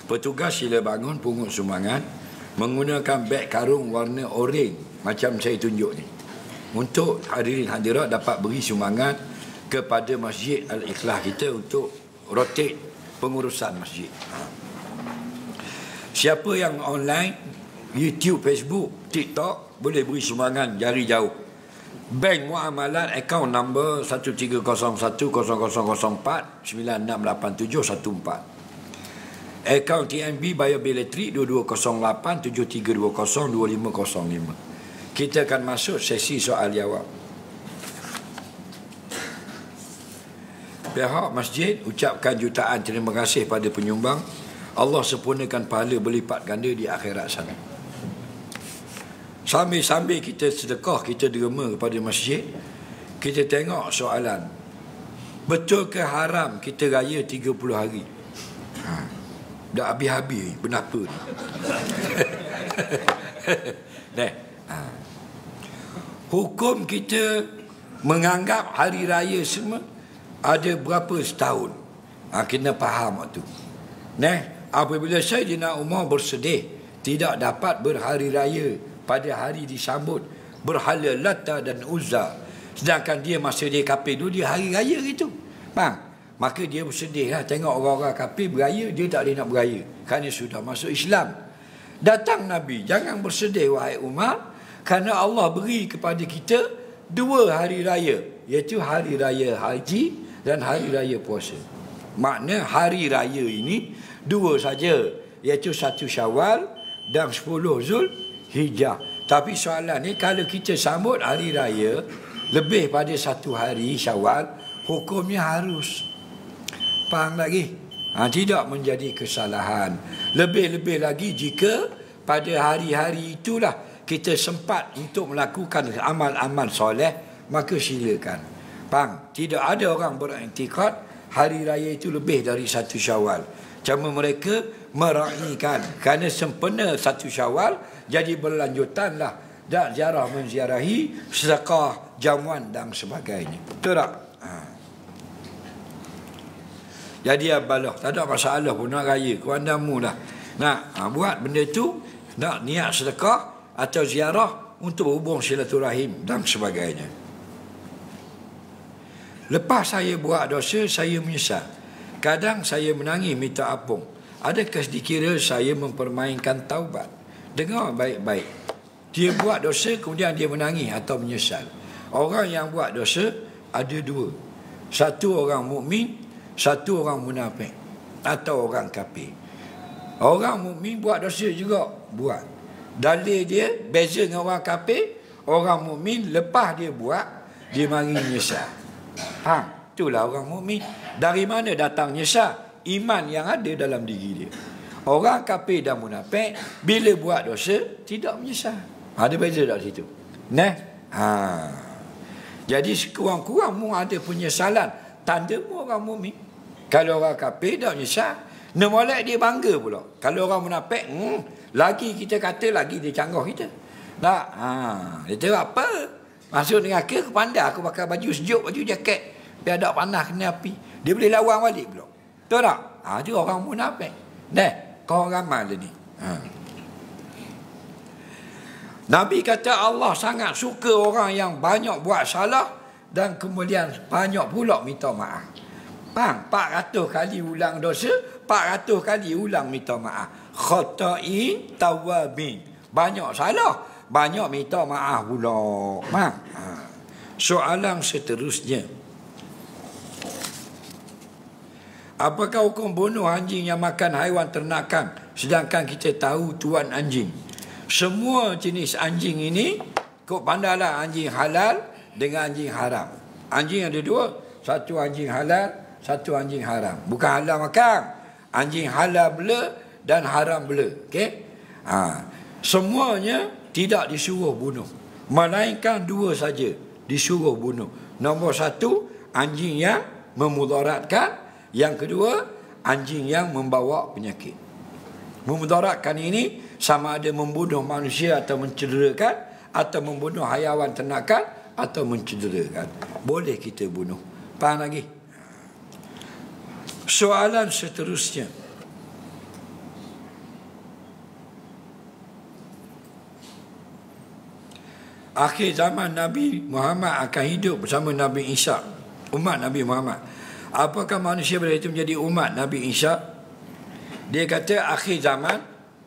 Petugas sila bangun pungut sumbangan menggunakan beg karung warna oranye macam saya tunjuk ni, untuk hadirin hadirat dapat beri sumbangan kepada Masjid Al-Ikhlas kita untuk rotate pengurusan masjid. Siapa yang online, YouTube, Facebook, TikTok, boleh beri sumbangan jari jauh. Bank Muamalat akaun number 13010004968714. Akaun TNB Biobiletri 220873202505. Kita akan masuk sesi soal jawab. Pihak masjid ucapkan jutaan terima kasih pada penyumbang. Allah sempurnakan pahala berlipat ganda di akhirat sana. Sambil-sambil kita sedekah, kita derma kepada masjid, kita tengok soalan. Betul ke haram kita raya 30 hari? Dah habis-habis, kenapa ni? Hukum kita menganggap hari raya semua ada berapa setahun. Kena faham waktu. Apabila Sayyidina Umar bersedih tidak dapat berhari raya pada hari disambut berhala Lata dan Uzza, sedangkan dia masa dia kafir dulu dia hari raya gitu. Faham? Maka dia bersedih lah tengok orang-orang kafir beraya, dia tak boleh nak beraya kerana sudah masuk Islam. Datang Nabi, jangan bersedih wahai Umar, kerana Allah beri kepada kita 2 hari raya, iaitu hari raya haji dan hari raya puasa. Makna hari raya ini 2 saja, iaitu 1 Syawal dan 10 Zulhijjah. Tapi soalan ni, kalau kita sambut hari raya lebih pada 1 hari Syawal, hukumnya harus. Faham lagi? Tidak menjadi kesalahan. Lebih-lebih lagi jika pada hari-hari itulah kita sempat untuk melakukan amal-amal soleh, maka silakan. Faham? Tidak ada orang beriktikad hari raya itu lebih dari 1 Syawal. Cuma mereka meraihkan kerana sempena 1 Syawal, jadi berlanjutanlah dan ziarah menziarahi, sedekah, jamuan dan sebagainya. Betul tak? Jadi abalah, tak ada masalah pun nak raya, kewandamu lah. Nak buat benda tu, nak niat sedekah atau ziarah untuk hubung silaturahim dan sebagainya. Lepas saya buat dosa, saya menyesal. Kadang saya menangis minta ampun. Adakah dikira saya mempermainkan taubat? Dengar baik-baik. Dia buat dosa kemudian dia menangis atau menyesal. Orang yang buat dosa ada 2. Satu orang mukmin, satu orang munafik atau orang kafir. Orang mukmin buat dosa juga, buat. Dalil dia beza dengan orang kafir. Orang mukmin lepas dia buat, dia mari menyesal. Itulah orang mukmin. Dari mana datang nyesal? Iman yang ada dalam diri dia. Orang kafir dan munafik bila buat dosa tidak menyesal. Ada beza tak situ? Jadi sekurang-kurang mu ada penyesalan, tanda mu orang mukmin. Kalau orang kafir tak menyesal, molek dia bangga pula. Kalau orang munafik, lagi kita kata lagi dia canggah kita. Tak? Dia tahu apa? Masuk dengan aku pandai, aku pakai baju sejuk, baju jaket, biar tak panas kena api. Dia boleh lawan balik pula. Tahu tak? Dia orang munafik. Kau ramal ni. Nabi kata Allah sangat suka orang yang banyak buat salah dan kemudian banyak pula minta maaf. 400 kali ulang dosa, 400 kali ulang minta maaf. Khata'in tawabin. Banyak salah, banyak minta maaf pula. Soalan seterusnya. Apakah hukum bunuh anjing yang makan haiwan ternakan sedangkan kita tahu tuan anjing? Semua jenis anjing ini, kau pandailah anjing halal dengan anjing haram. Anjing ada 2, satu anjing halal, satu anjing haram. Bukan halal makan, anjing halal bela dan haram bela. Okey? Semuanya tidak disuruh bunuh, melainkan 2 saja disuruh bunuh. Nombor 1, anjing yang memudaratkan. Yang kedua, anjing yang membawa penyakit. Memudaratkan ini sama ada membunuh manusia atau mencederakan, atau membunuh haiwan ternakan atau mencederakan. Boleh kita bunuh. Faham lagi? Soalan seterusnya. Akhir zaman Nabi Muhammad akan hidup bersama Nabi Isa, umat Nabi Muhammad. Apakah manusia pada itu menjadi umat Nabi Isa? Dia kata akhir zaman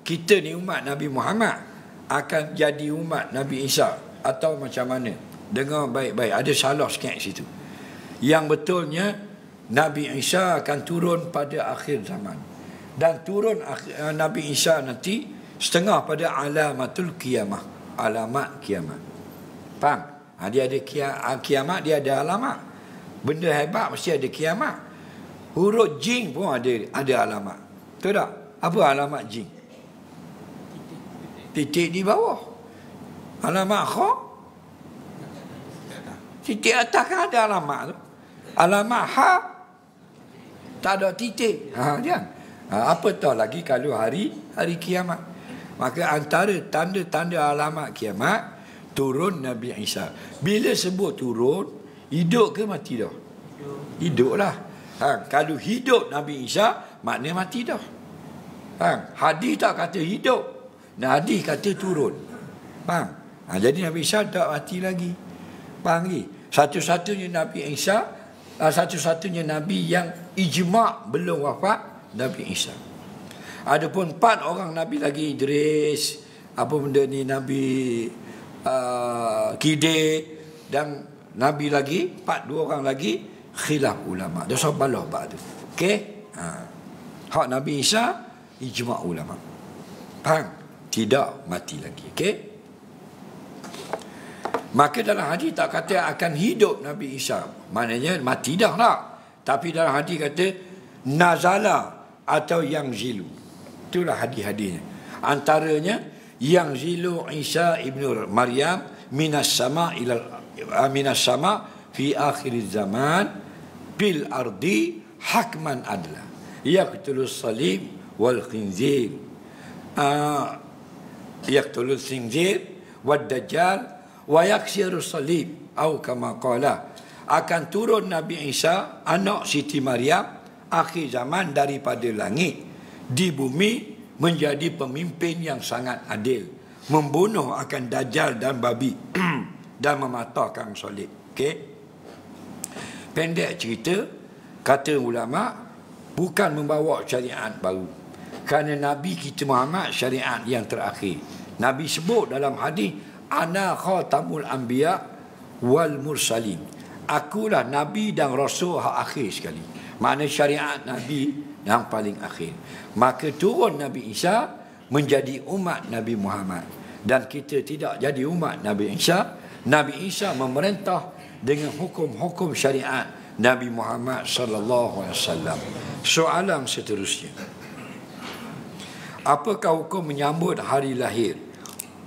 kita ni umat Nabi Muhammad akan jadi umat Nabi Isa atau macam mana? Dengar baik-baik, ada salah sikit situ. Yang betulnya Nabi Isa akan turun pada akhir zaman. Dan turun Nabi Isa nanti setengah pada alamatul kiamah, alamat kiamat. Faham? Dia ada kiamat, dia ada alamat. Benda hebat mesti ada kiamat. Huruf jin pun ada alamat. Betul tak? Apa alamat jin? Titik di bawah. Alamat kha? Titik atas kan ada alamat tu. Alamat ha? Tak ada titik. Dia. Apa tahu lagi kalau hari kiamat. Maka antara tanda-tanda alamat kiamat, turun Nabi Isa. Bila sebut turun, hidup ke mati dah? Hidup lah. Kalau hidup Nabi Isa, maknanya mati dah. Hadis tak kata hidup, hadis kata turun. Faham? Jadi Nabi Isa tak mati lagi. Faham lagi? Satu-satunya Nabi Isa, satu-satunya Nabi yang ijma' belum wafat, Nabi Isa. Adapun 4 orang Nabi lagi, Idris, apa benda ni, Nabi Khidir, dan Nabi lagi 2 orang lagi, khilaf ulama. Dah sabalah bab tu. Okey? Hak Nabi Isa ijma' ulama. Faham? Tidak mati lagi. Okey? Maka dalam hadis tak kata akan hidup Nabi Isa. Maknanya mati dah tak. Tapi dalam hadis kata nazala atau yang zilu. Itulah hadis-hadisnya. Antaranya yang zilu Isa ibnu Maryam minas sama fi akhir zaman bil ardi hakman adla yaqtulus salib wal khinzir yaqtulus khinzir wad dajjal wa yaksirus salib atau kama qala. Akan turun Nabi Isa anak Siti Maryam akhir zaman daripada langit di bumi menjadi pemimpin yang sangat adil, membunuh akan dajjal dan babi dan mematahkan salib. Okey, pendek cerita, kata ulama, bukan membawa syariat baru, kerana Nabi kita Muhammad syariat yang terakhir. Nabi sebut dalam hadis, ana khatamul anbiya wal mursalin, akulah Nabi dan Rasul hak akhir sekali. Makna syariat Nabi yang paling akhir. Maka turun Nabi Isa menjadi umat Nabi Muhammad, dan kita tidak jadi umat Nabi Isa. Nabi Isa memerintah dengan hukum-hukum syariat Nabi Muhammad sallallahu alaihi wasallam. Soalan seterusnya, apakah hukum menyambut hari lahir?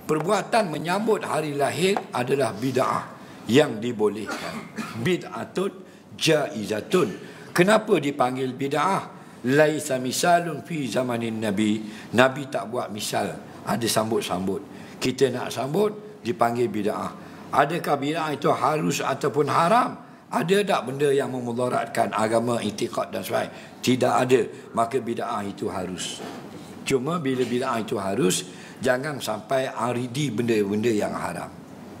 Perbuatan menyambut hari lahir adalah bid'ah yang dibolehkan. Bid'atun jaizatun. Kenapa dipanggil bid'ah? Laisa misalun fi zamanin Nabi. Nabi tak buat misal, ada sambut-sambut. Kita nak sambut dipanggil bid'ah. Adakah bid'ah itu harus ataupun haram? Ada tak benda yang memudaratkan agama, i'tiqad dan sebagainya? Tidak ada. Maka bid'ah itu harus. Cuma bila bid'ah itu harus, jangan sampai aridi benda-benda yang haram.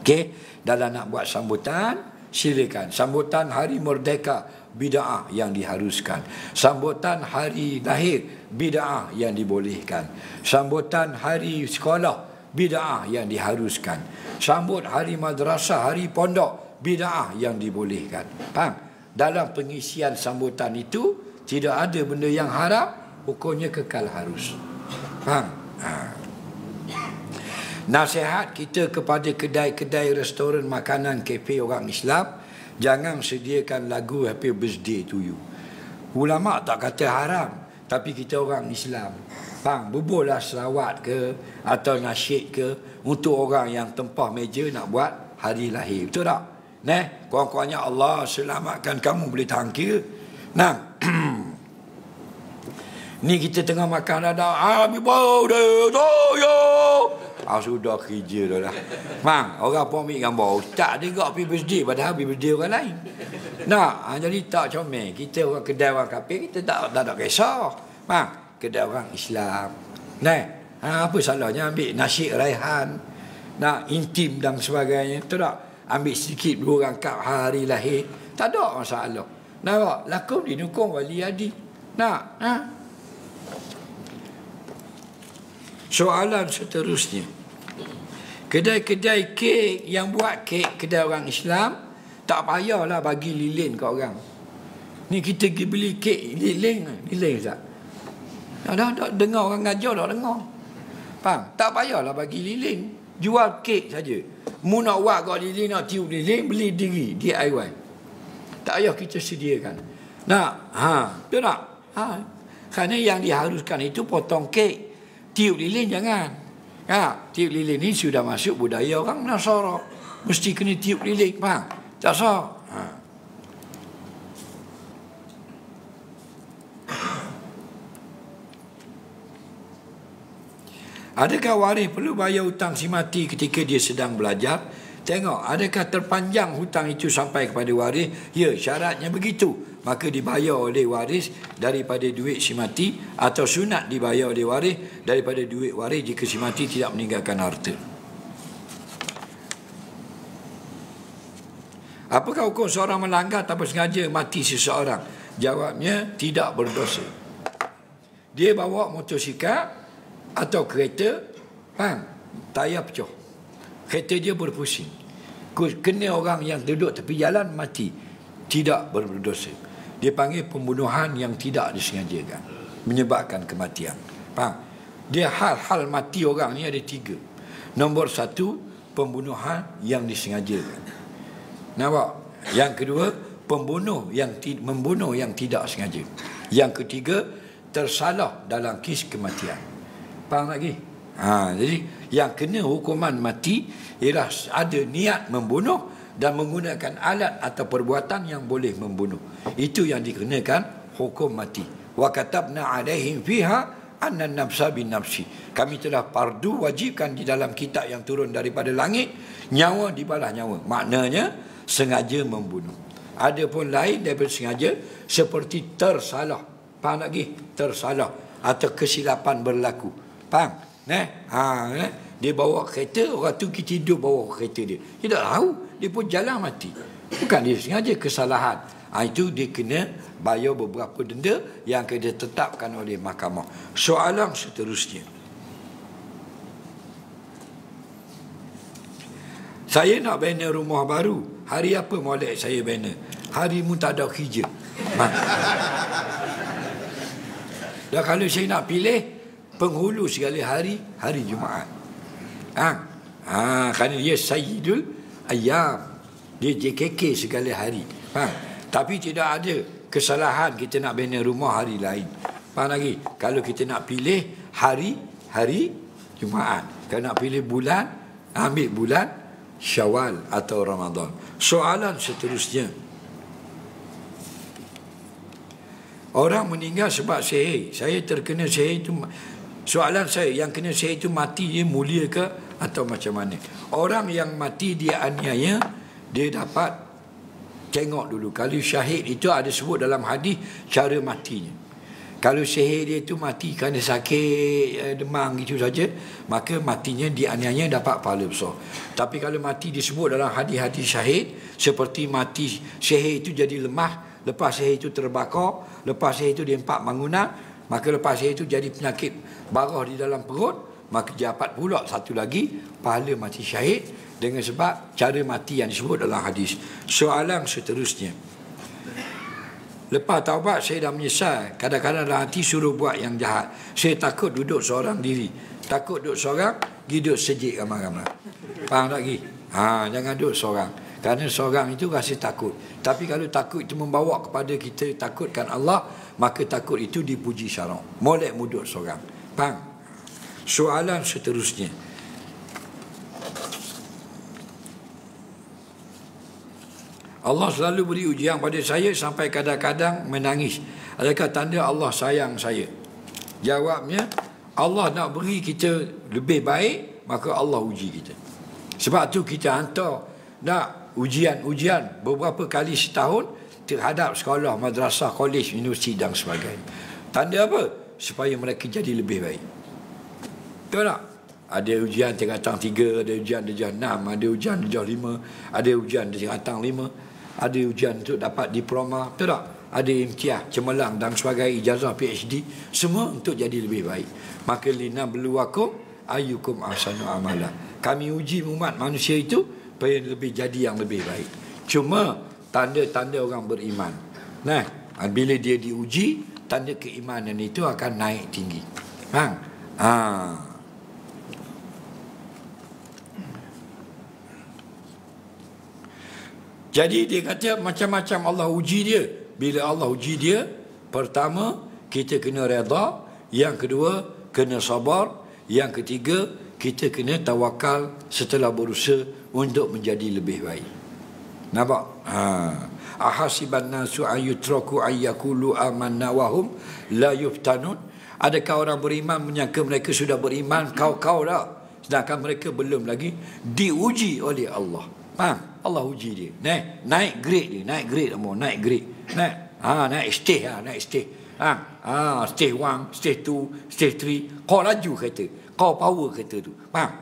Okey, dalam nak buat sambutan, silakan. Sambutan hari merdeka, bid'ah yang diharuskan. Sambutan hari lahir, bid'ah yang dibolehkan. Sambutan hari sekolah, bid'ah yang diharuskan. Sambut hari madrasah, hari pondok, bid'ah yang dibolehkan. Faham? Dalam pengisian sambutan itu tidak ada benda yang haram, hukumnya kekal harus. Faham? Nasihat kita kepada kedai-kedai, restoran, makanan, kafe orang Islam, jangan sediakan lagu happy birthday to you. Ulama tak kata haram, tapi kita orang Islam, faham, berbuallah selawat ke atau nasyid ke untuk orang yang tempah meja nak buat hari lahir. Betul tak? Kurang-kurangnya Allah selamatkan kamu boleh tahan kira. Ni kita tengah makan dadah, happy birthday to you. Sudah kerja dah lah. Orang pun ambil gambar, tak ada gak happy birthday, padahal happy birthday orang lain. Jadi tak comel. Kita orang kedai orang kafir, kita tak ada kisah. Kedai orang Islam. Apa salahnya ambil nasyid raihan, intim dan sebagainya. Betul tak? Ambil sedikit 2 rangkap hari lahir, tak ada masalah. Lakum dinukum wali adi. Soalan seterusnya, kedai-kedai kek yang buat kek, kedai orang Islam, tak payahlah bagi lilin ke orang. Ni kita pergi beli kek lilin tak? Dah dengar orang ngajar, dah dengar. Faham? Tak payahlah bagi lilin, jual kek saja. Mu nak buat kau lilin, nak tiup lilin, beli diri DIY. Tak payah kita sediakan. Betul tak? Kerana yang diharuskan itu potong kek. Tiup lilin jangan. Tiup lilin ni sudah masuk budaya orang Nasara. Mesti kena tiup lilin, faham? Tak sah. Adakah waris perlu bayar hutang si mati ketika dia sedang belajar? Tengok, adakah terpanjang hutang itu sampai kepada waris? Ya, syaratnya begitu. Maka dibayar oleh waris daripada duit si mati, atau sunat dibayar oleh waris daripada duit waris jika si mati tidak meninggalkan harta. Apakah hukum seorang melanggar tanpa sengaja mati seseorang? Jawabnya, tidak berdosa. Dia bawa motosikal atau kereta, tayar pecah, kereta dia berpusing, kena orang yang duduk tepi jalan mati, tidak berdosa. Dia panggil pembunuhan yang tidak disengajakan, menyebabkan kematian. Dia hal-hal mati orang ni ada 3. Nombor 1, pembunuhan yang disengajakan. Nampak? Yang kedua, membunuh yang tidak sengaja. Yang ketiga, tersalah dalam kes kematian. Faham lagi? Jadi yang kena hukuman mati ialah ada niat membunuh dan menggunakan alat atau perbuatan yang boleh membunuh. Itu yang dikenakan hukum mati. Wa katabna alaihim fiha anna an-nafsa bin-nafsi. Kami telah fardu wajibkan di dalam kitab yang turun daripada langit, nyawa dibalas nyawa. Maknanya sengaja membunuh. Ada pun lain daripada sengaja, seperti tersalah. Faham lagi? Tersalah atau kesilapan berlaku. Faham? Dia bawa kereta, orang tu kita tidur bawa kereta dia. Dia tak tahu, dia pun jalan mati. Bukan dia sengaja, kesalahan. Itu dia kena bayar beberapa denda yang akan ditetapkan oleh mahkamah. Soalan seterusnya. Saya nak bina rumah baru. Hari apa molek saya bina? Hari Muntadah Hijrah. Dan kalau saya nak pilih, penghulu segala hari Jumaat. Kerana dia Sayyidul Ayyam, dia JKK segala hari. Tapi tidak ada kesalahan kita nak bina rumah hari lain. Faham lagi? Kalau kita nak pilih hari Jumaat, kalau nak pilih bulan, ambil bulan Syawal atau Ramadan. Soalan seterusnya. Orang meninggal sebab sihir. Saya terkena sihir itu. Soalan saya, yang kena sihir itu mati dia mulia ke atau macam mana? Orang yang mati dia aniaya, dia dapat tengok dulu. Kalau syahid itu ada sebut dalam hadis cara matinya. Kalau sihir dia itu mati kerana sakit, demam gitu saja, maka matinya dianiaya dapat pahala besar. Tapi kalau mati disebut dalam hadis-hadis syahid, seperti mati sihir itu jadi lemah, lepas sihir itu terbakar, lepas sihir itu diempak bangunan, maka lepas sihir itu jadi penyakit barah di dalam perut, maka dapat pula satu lagi pahala mati syahid dengan sebab cara mati yang disebut dalam hadis. Soalan seterusnya. Lepas taubat saya dah menyesal. Kadang-kadang dalam hati suruh buat yang jahat. Saya takut duduk seorang diri. Takut duduk seorang, duduk sejik ramai-ramai. Faham tak lagi? Jangan duduk seorang. Kerana seorang itu rasa takut. Tapi kalau takut itu membawa kepada kita takutkan Allah, maka takut itu dipuji syarak. Molek duduk seorang. Faham? Soalan seterusnya. Allah selalu beri ujian pada saya sampai kadang-kadang menangis. Adakah tanda Allah sayang saya? Jawabnya, Allah nak beri kita lebih baik, maka Allah uji kita. Sebab tu kita hantar nak ujian beberapa kali setahun terhadap sekolah, madrasah, kolej, universiti dan sebagainya. Tanda apa? Supaya mereka jadi lebih baik. Betul tak? Ada ujian tingkatan 3, ada ujian darjah 6, ada ujian darjah 5, ada ujian tingkatan 5. Ada ujian untuk dapat diploma, betul tak? Ada imtiaz, cemerlang dan sebagainya, ijazah PhD, semua untuk jadi lebih baik. Maka linabluwakum ayyukum ahsanu amala. Kami uji umat manusia itu supaya lebih jadi yang lebih baik. Cuma tanda-tanda orang beriman. Bila dia diuji, tanda keimanan itu akan naik tinggi. Jadi dia kata macam-macam Allah uji dia. Bila Allah uji dia, pertama kita kena redha, yang kedua kena sabar, yang ketiga kita kena tawakal setelah berusaha untuk menjadi lebih baik. Nampak? Ahasiban nasu ayutraku ayyakulu amanna wahum la yuftanun. Adakah orang beriman menyangka mereka sudah beriman kau-kau dah, sedangkan mereka belum lagi diuji oleh Allah. Allah uji dia. Naik grade dia, naik grade naik grade. Naik stage naik stage. Stage 1, stage 2, stage 3. Kau laju kereta, kau power kereta tu.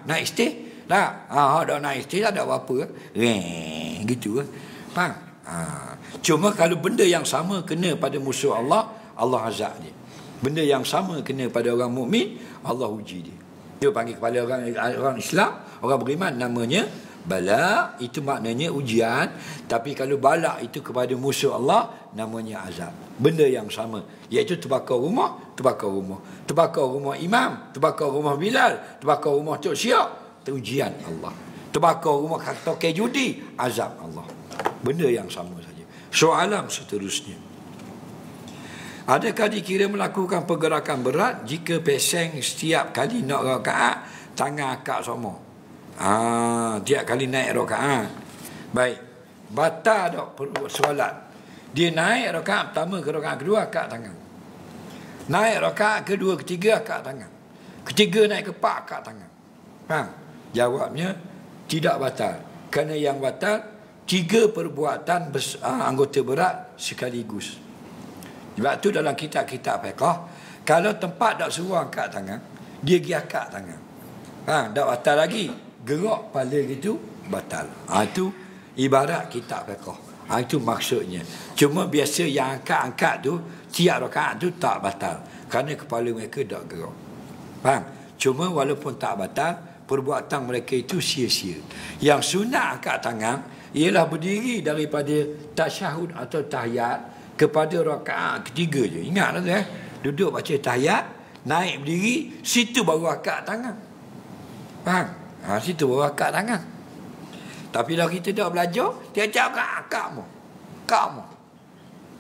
Naik stage dah. Dah naik stage tak ada apa-apa. Gitu. Cuma kalau benda yang sama kena pada musuh Allah, Allah azab dia. Benda yang sama kena pada orang mukmin, Allah uji dia. Dia panggil kepada orang Islam, orang beriman, namanya bala. Itu maknanya ujian. Tapi kalau bala itu kepada musuh Allah, namanya azab. Benda yang sama, iaitu terbakar rumah, terbakar rumah, terbakar rumah imam, terbakar rumah Bilal, terbakar rumah Tok Siap, ujian Allah. Terbakar rumah tokai judi, azab Allah. Benda yang sama saja. Soalan seterusnya, adakah dikira melakukan pergerakan berat jika peseng setiap kali nak rakaat tangan akak sama? Tiap kali naik rakaat. Baik. Batal tak solat. Dia naik rakaat pertama ke rakaat kedua, akak tangan. Naik rakaat kedua, ketiga, akak tangan. Ketiga naik ke empat, akak tangan. Jawabnya tidak batal. Kerana yang batal 3 perbuatan anggota berat sekaligus. Sebab tu dalam kitab-kitab fiqh, kalau tempat tak suruh angkat tangan, dia pergi angkat tangan. Tak batal lagi. Gerak kepala gitu batal. Itu ibarat kitab fiqh. Itu maksudnya. Cuma biasa yang angkat-angkat tu, tiap rakaat tu tak batal. Kerana kepala mereka tak gerak. Faham? Cuma walaupun tak batal, perbuatan mereka itu sia-sia. Yang sunat angkat tangan ialah berdiri daripada tasyahud atau tahiyat kepada rakaat ketiga je. Ingatlah tu duduk baca tahiyat, naik berdiri, situ baru angkat tangan. Faham? Situ baru angkat tangan. Tapi kalau kita dah belajar, tiap-tiap akak mu.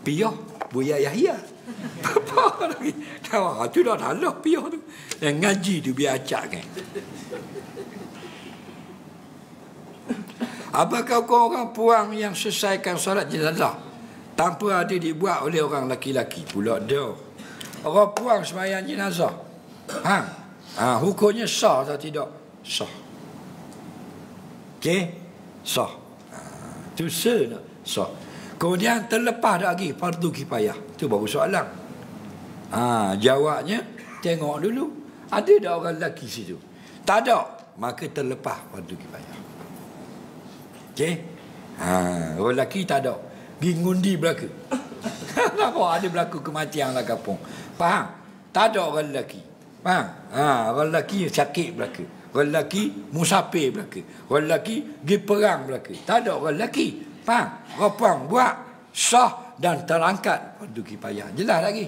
Piyah Buya Yahya. Apa lagi? Tu dah salah piyah tu. Yang ngaji tu biar acak kan. Apakah kau orang puang yang selesaikan solat jenazah tanpa ada dibuat oleh orang laki-laki? Pula dia. Orang puang sembahyang jenazah. Hukumnya sah atau tidak? Sah. Okey? Sah. Itu sah. Kemudian terlepas lagi fardu kifayah. Itu baru soalan. Jawabnya tengok dulu. Ada tak orang lelaki situ? Tak ada. Maka terlepas fardu kifayah. Okey? Orang lelaki tak ada. Pergi ngundi belaka. Kenapa ada berlaku kematian dalam kampung? Faham? Tak ada orang lelaki. Faham? Orang lelaki sakit belaka. Orang lelaki musafir belaka. Orang lelaki pergi perang belaka. Tak ada orang lelaki. Faham? Orang puang buat sah dan terangkat fardu kifayah. Jelas lagi.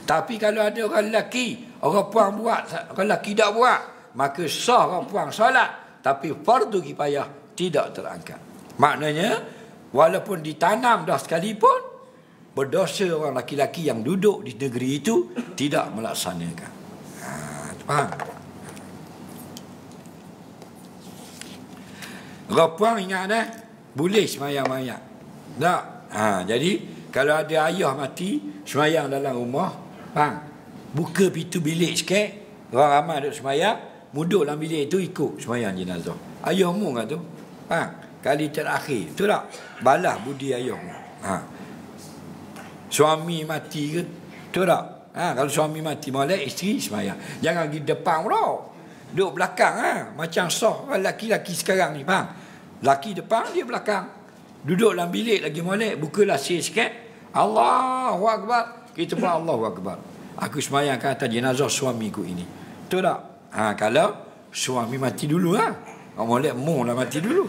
Tapi kalau ada orang lelaki, orang puang buat, orang lelaki tak buat, maka sah orang puang solat, tapi fardu kifayah tidak terangkat. Maknanya walaupun ditanam dah sekalipun, berdosa orang laki-laki yang duduk di negeri itu tidak melaksanakan. Faham? Rapuang ingat boleh semayang mayat. Tak? Jadi kalau ada ayah mati semayang dalam rumah, buka pintu bilik sikit, orang ramai duduk semayang, muduk dalam bilik itu ikut semayang jenazah. Ayahmu kan tu? Kali terakhir. Betul tak? Balas budi ayahmu. Suami mati ke? Betul tak? Kalau suami mati, molek isteri semayang. Jangan pergi depan pula. Duduk belakang. Macam sah lelaki-lelaki sekarang ni. Faham? Laki depan, dia belakang. Duduk dalam bilik lagi molek. Bukalah sikit. Allahu Akbar. Kita pun Allahu Akbar. Aku semayang ke atas jenazah suamiku ini. Betul tak? Kalau suami mati dulu molek mu lah mati dulu.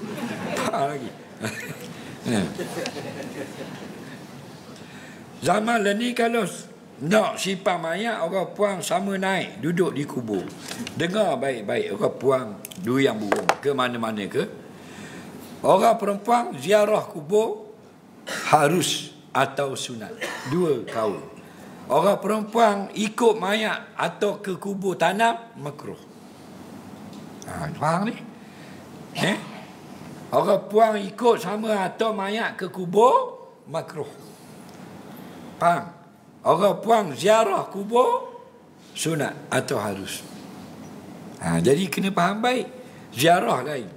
Lagi. Zaman ni kalau nak simpan mayat, orang puang sama naik duduk di kubur. Dengar baik-baik, orang puang durian burung ke mana-mana ke, Orang perempuan ziarah kubur harus atau sunat. Dua kaul. Orang perempuan ikut mayat atau ke kubur tanam, makruh. Faham ni? Orang perempuan ikut sama atau mayat ke kubur, makruh. Faham? Orang perempuan ziarah kubur, sunat atau harus. Jadi kena faham baik. Ziarah lain.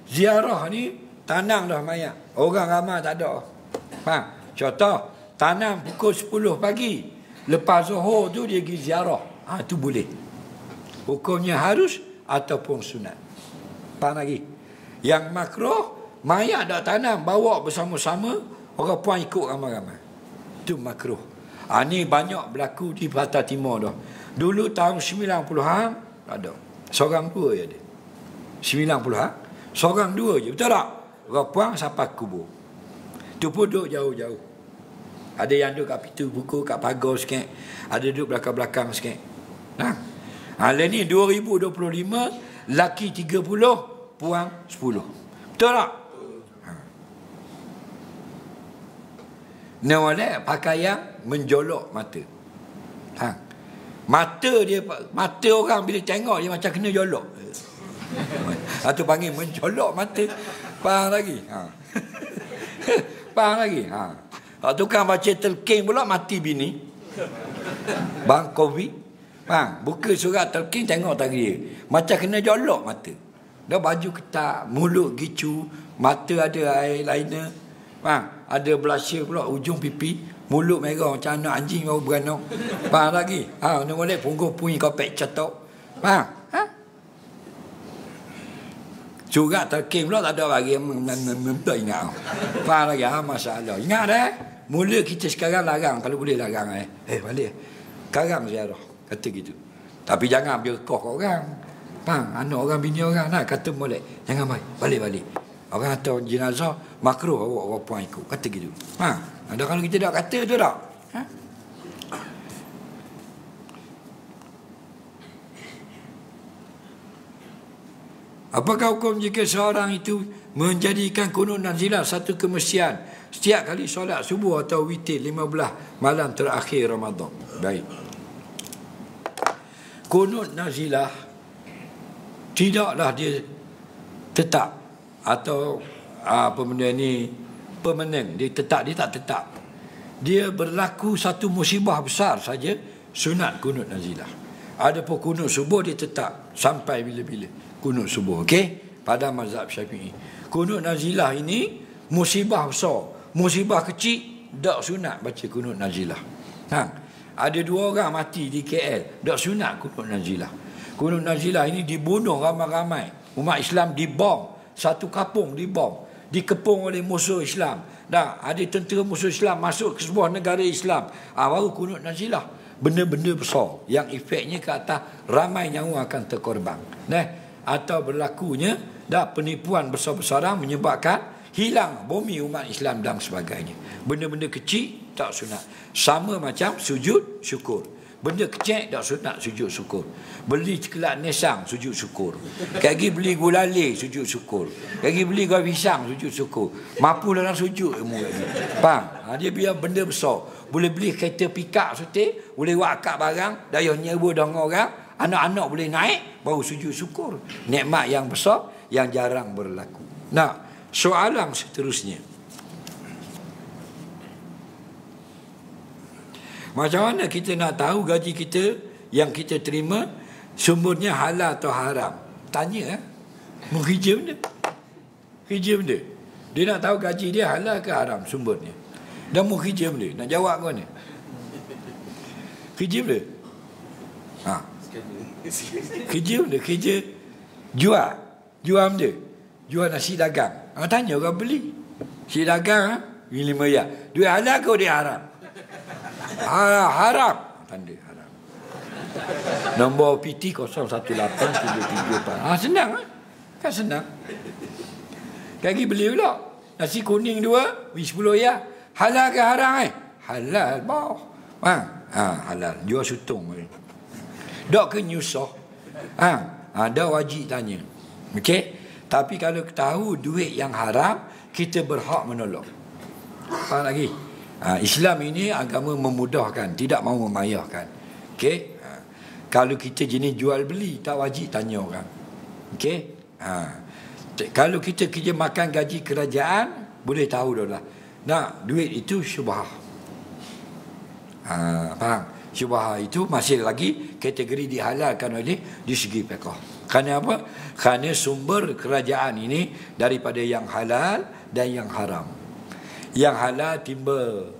Ziarah ni tanam dah mayat. Orang ramai tak ada. Faham? Contoh, tanam pukul 10 pagi. Lepas Zuhur tu dia pergi ziarah. Tu boleh. Hukumnya harus ataupun sunat. Faham lagi? Yang makruh, mayat dah tanam, bawa bersama-sama, orang puan ikut ramai-ramai. Itu makruh. Ni banyak berlaku di Pantai Timur dah. Dulu tahun 90-an, tak ada. Seorang dua je ada. 90-an, seorang dua je. Betul tak? Orang puan sampai kubur. Tu pun duduk jauh-jauh. Ada yang duduk kat pintu buku, kat pagar sikit. Ada duduk belakang-belakang sikit. Lain ni 2025, laki 30, puan 10. Betul tak? Nawalek pakaian menjolok mata. Mata orang bila tengok dia macam kena jolok. Itu panggil menjolok mata. Faham lagi? Faham lagi? Tukang baca telkin pula mati bini. Bang Covid. Buka surat telkin tengok tak dia. Macam kena jolok mata. Dah baju ketat, mulut gicu, mata ada eyeliner. Ada blusher pula ujung pipi, mulut merah macam anak anjing baru beranak. Faham lagi? Ni boleh punggung puing kau pek cetok. Faham? Surat telkin pula tak ada lagi. Tak ingat. Faham lagi? Masalah. Ingat dah. Mula kita sekarang larang. Kalau boleh larang. Balik. Sekarang ziarah. Kata gitu. Tapi jangan biar koh orang. Faham? Anak orang, bini orang. Kata boleh. Jangan balik. Orang hantar jenazah, makruh orang puan ikut. Kata gitu. Ada kalau kita tak kata tu tak? Apakah hukum jika seorang itu menjadikan kunut nazilah satu kemestian setiap kali solat subuh atau witir 15 malam terakhir Ramadan? Baik. Kunut nazilah tidaklah dia tetap atau apa benda ni permanent. Dia tetap, dia tak tetap. Dia berlaku satu musibah besar saja, sunat kunut nazilah. Adapun kunut subuh dia tetap sampai bila-bila. Kunut subuh, okey? Pada mazhab Syafi'i. Kunut nazilah ini musibah besar. Musibah kecil, tak sunat baca kunut nazilah. Ada 2 orang mati di KL, tak sunat kunut nazilah. Kunut nazilah ini dibunuh ramai-ramai. Umat Islam dibom. Satu kampung dibom. Dikepung oleh musuh Islam. Ada tentera musuh Islam masuk ke sebuah negara Islam. Baru kunut nazilah. Benda-benda besar yang efeknya ke atas ramai nyawa akan terkorban. Atau berlakunya penipuan besar-besaran menyebabkan hilang bumi umat Islam dan sebagainya. Benda-benda kecil tak sunat. Sama macam sujud syukur. Benda kecil tak sunat sujud syukur. Beli cekelat nesang sujud syukur. Kaki beli gulali sujud syukur. Kaki beli gula pisang sujud syukur. Mampu dalam sujud ilmu lagi. Faham? Dia biar benda besar. Boleh beli kereta pikap sutik, boleh wakak barang, daya nyewa dengan orang, anak-anak boleh naik, baru sujud syukur. Nikmat yang besar yang jarang berlaku. Soalan seterusnya. Macam mana kita nak tahu gaji kita yang kita terima sumbernya halal atau haram? Tanya kerja benda. Kerja benda. Dia nak tahu gaji dia halal ke haram sumbernya. Dan mau kerja benda. Nak jawab ke mana? Kerja benda. Kerja benda. Kerja jual. Jual benda. Jual nasi dagang. Tanya orang beli. Nasi dagang RM5. Duit halal ke dia haram? Haram. Tanda haram. Nombor PT 018734. Senang kan senang. Kaki beli pula. Nasi kuning 2, RM10. Halal ke haram? Halal bawah. Halal. Jual sutong. Dok ke nyusah? Dah wajib tanya. Okey. Tapi kalau tahu duit yang haram, kita berhak menolong. Faham lagi? Islam ini agama memudahkan, tidak mahu memayahkan. Okey? Kalau kita jenis jual beli, tak wajib tanya orang. Okey? Kalau kita kerja makan gaji kerajaan, boleh tahu dah lah. Nah, duit itu syubhah. Faham? Syubhah itu masih lagi kategori dihalalkan oleh di segi fiqh. Kerana apa? Kerana sumber kerajaan ini daripada yang halal dan yang haram. Yang halal timba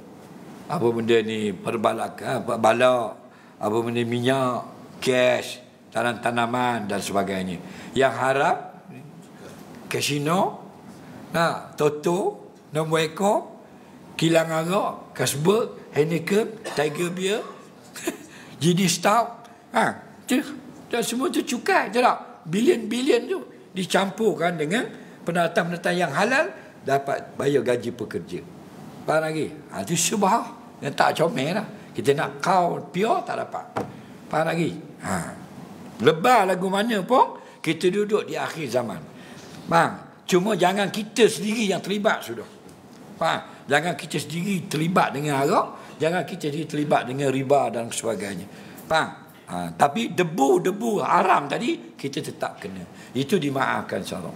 apa benda ni, balak, apa benda minyak, cash, tanaman dan sebagainya. Yang haram kasino, toto, nombor ekor, kilang arak, Carlsberg, Heineken, Tiger Beer, GD Stout, dan semua tu cukai je tak? Bilion-bilion tu dicampurkan dengan pendatang-pendatang yang halal, dapat bayar gaji pekerja. Faham lagi? Itu syubhah yang tak comel lah. Kita nak kau pure tak dapat. Faham lagi? Lebar lagu mana pun, kita duduk di akhir zaman. Faham? Cuma jangan kita sendiri yang terlibat sudah. Faham? Jangan kita sendiri terlibat dengan arak, jangan kita sendiri terlibat dengan riba dan sebagainya. Faham? Tapi debu-debu haram tadi kita tetap kena. Itu dimaafkan syarak.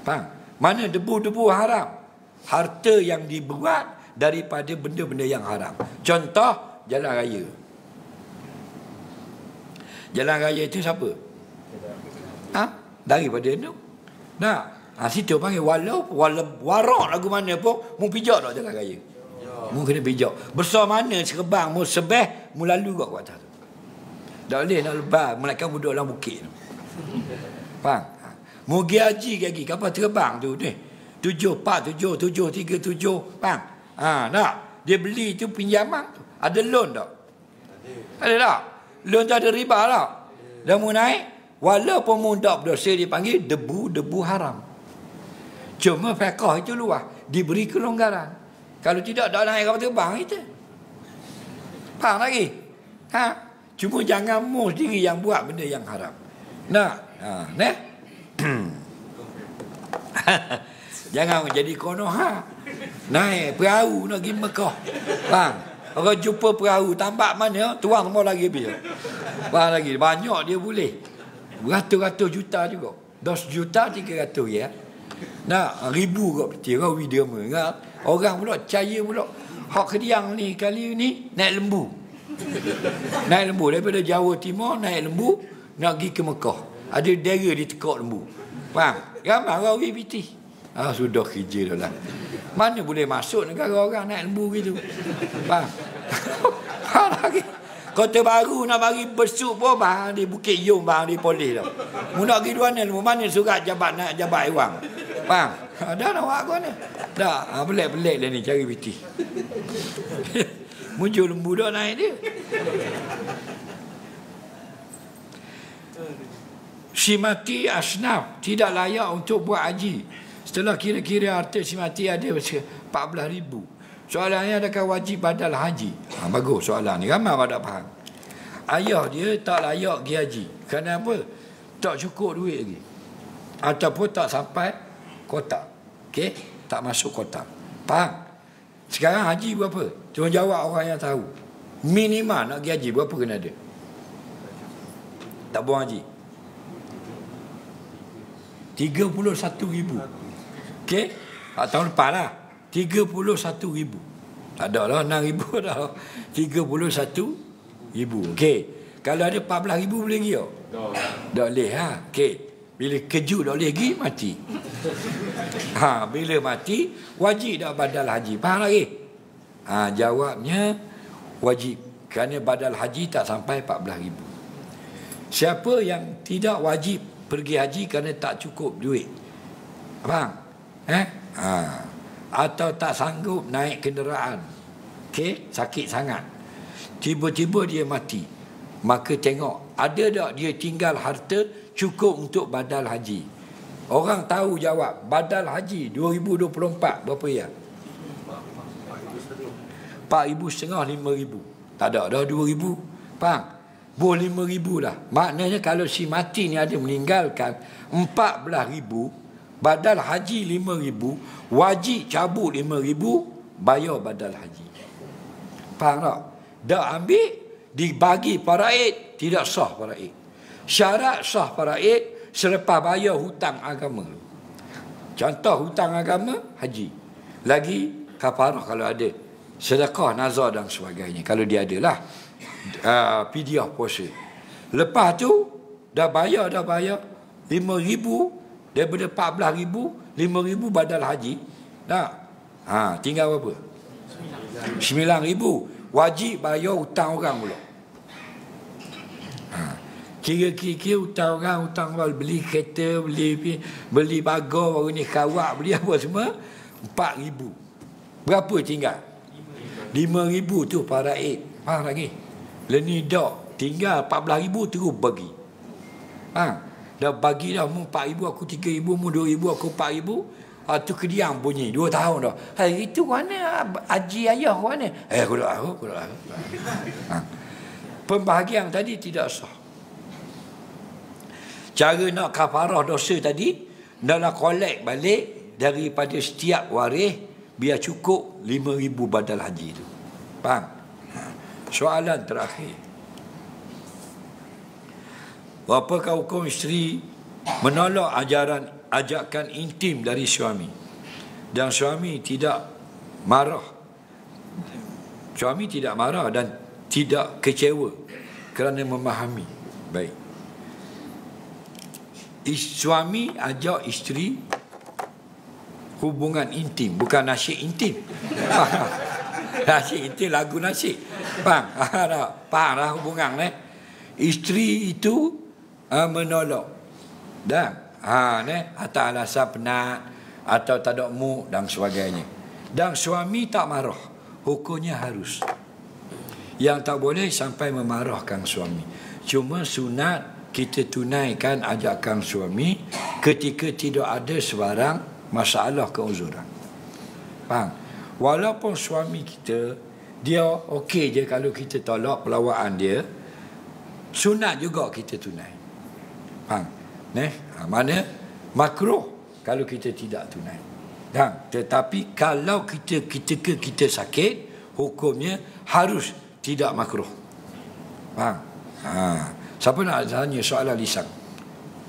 Faham? Mana debu-debu haram? Harta yang dibuat daripada benda-benda yang haram. Contoh jalan raya. Jalan raya itu siapa? Daripada itu. Situ panggil walau warak lagu mana pun mu pijak tak jalan raya. Mu kena pijak. Besar mana serebang mu sebeh mu lalu kat atas tu. Tak boleh nak lebar melainkan duduk dalam bukit tu. Faham? Mu pergi haji lagi kapal terbang tu ni. 747737. Faham? Nak dia beli tu pinjaman tu. Ada loan tak? Ada tak? Loan tu ada riba tak? Dah mu naik, walaupun mu tak berdosa dipanggil debu-debu haram. Cuma fiqh itu luas, diberi kelonggaran. Kalau tidak naik kapal terbang kita. Faham lagi? Cuma jangan mu sendiri yang buat benda yang haram. Jangan jadi konoha. Naik perahu nak pergi Mekah. Faham? Orang jumpa perahu tambak mana, tuang semua lagi habis. Faham lagi? Banyak dia boleh. Beratus-ratus juta juga. 10 juta 300 ya. Ribu kot peti kau video merah. Orang pula percaya pula. Hak Kediang ni kali ni naik lembu. Naik lembu daripada Jawa Timur, naik lembu nak pergi ke Mekah. Ada dera di tekak lembu. Faham? Ramai orang pergi piti. Sudah kerja dah lah. Mana boleh masuk negara orang naik lembu gitu. Faham? Faham lagi? Kota Baru nak bagi besuk pun bang di Bukit Yung bang di polis dah. Mu nak pergi dua lembu mana surat jabat nak jabat iwang. Faham? Dah nak buat apa ni? Dah, pelik-pelik lah ni cari piti. Muncul lembu dah naik dia. Si mati asnaf tidak layak untuk buat haji. Setelah kira-kira harta si mati ada 14,000. Soalannya adakah wajib badal haji? Bagus soalan ni. Ramai tak faham. Ayah dia tak layak pergi haji. Kenapa? Tak cukup duit lagi. Ataupun tak sampai kotak. Okey? Tak masuk kotak. Faham? Sekarang haji berapa? Cuma jawab orang yang tahu. Minimal nak pergi haji berapa kena ada? Tak buang haji. 31,000. Okey? Tahun depan lah. 31,000. Tak ada lah 6,000 dah. 31,000. Okey. Kalau ada 14,000 boleh pergi tak? Tak boleh ha. Okey. Bila kejut tak boleh pergi mati. Bila mati wajib dah badal haji. Faham lagi? Jawabnya wajib. Kerana badal haji tak sampai 14,000. Siapa yang tidak wajib pergi haji kerana tak cukup duit? Faham? Atau tak sanggup naik kenderaan. Okey, sakit sangat. Tiba-tiba dia mati. Maka tengok, ada tak dia tinggal harta cukup untuk badal haji? Orang tahu jawab, badal haji 2024 berapa ya? 4,500, 5,000. Tak ada dah 2,000. Faham? Boleh 5,000 lah. Maknanya kalau si mati ni ada meninggalkan 14,000, badal haji 5,000, wajib cabut 5,000, bayar badal haji. Faham tak? Dah ambil, dibagi faraid, tidak sah faraid. Syarat sah faraid selepas bayar hutang agama. Contoh hutang agama, haji. Lagi kafarah kalau ada, sedekah, nazar dan sebagainya kalau dia ada lah. Fidyah puasa. Lepas tu dah bayar 5,000 daripada 14,000, 5,000 badal haji. Dah. Tinggal berapa? 9,000. Wajib bayar hutang orang pula. Kira-kira hutang orang, beli kereta, beli bagar baru ni, kawak, beli apa semua, 4,000. Berapa tinggal? 5,000 tu faraid. Faham lagi? Leni dak, tinggal 14,000 terus bagi. Dah bagi dah, mu 4,000, aku 3,000, mu 2,000, aku 4,000. Tu kediam bunyi 2 tahun dah. Hari itu mana haji ayah mana? Aku dah tahu. Pembahagian tadi tidak sah. Cara nak kafarah dosa tadi, nak collect balik daripada setiap waris, biar cukup 5,000 badal haji tu. Faham? Soalan terakhir. Apakah hukum isteri menolak ajakan intim dari suami dan suami tidak marah? Suami tidak marah dan tidak kecewa kerana memahami. Baik. Suami ajak isteri hubungan intim, bukan nasyid intim. Nasyid intim lagu nasyid. Faham? Faham lah hubungan isteri itu menolak dan atas alasan penat atau tak ada mood dan sebagainya, dan suami tak marah, hukumnya harus. Yang tak boleh sampai memarahkan suami. Cuma sunat kita tunaikan ajakan suami ketika tidak ada sebarang masalah keuzuran. Faham? Walaupun suami kita dia okey je kalau kita tolak pelawaan dia, sunat juga kita tunai. Faham? Mana makruh kalau kita tidak tunai. Tetapi kalau kita sakit, hukumnya harus tidak makruh. Faham? Siapa nak tanya soalan lisan?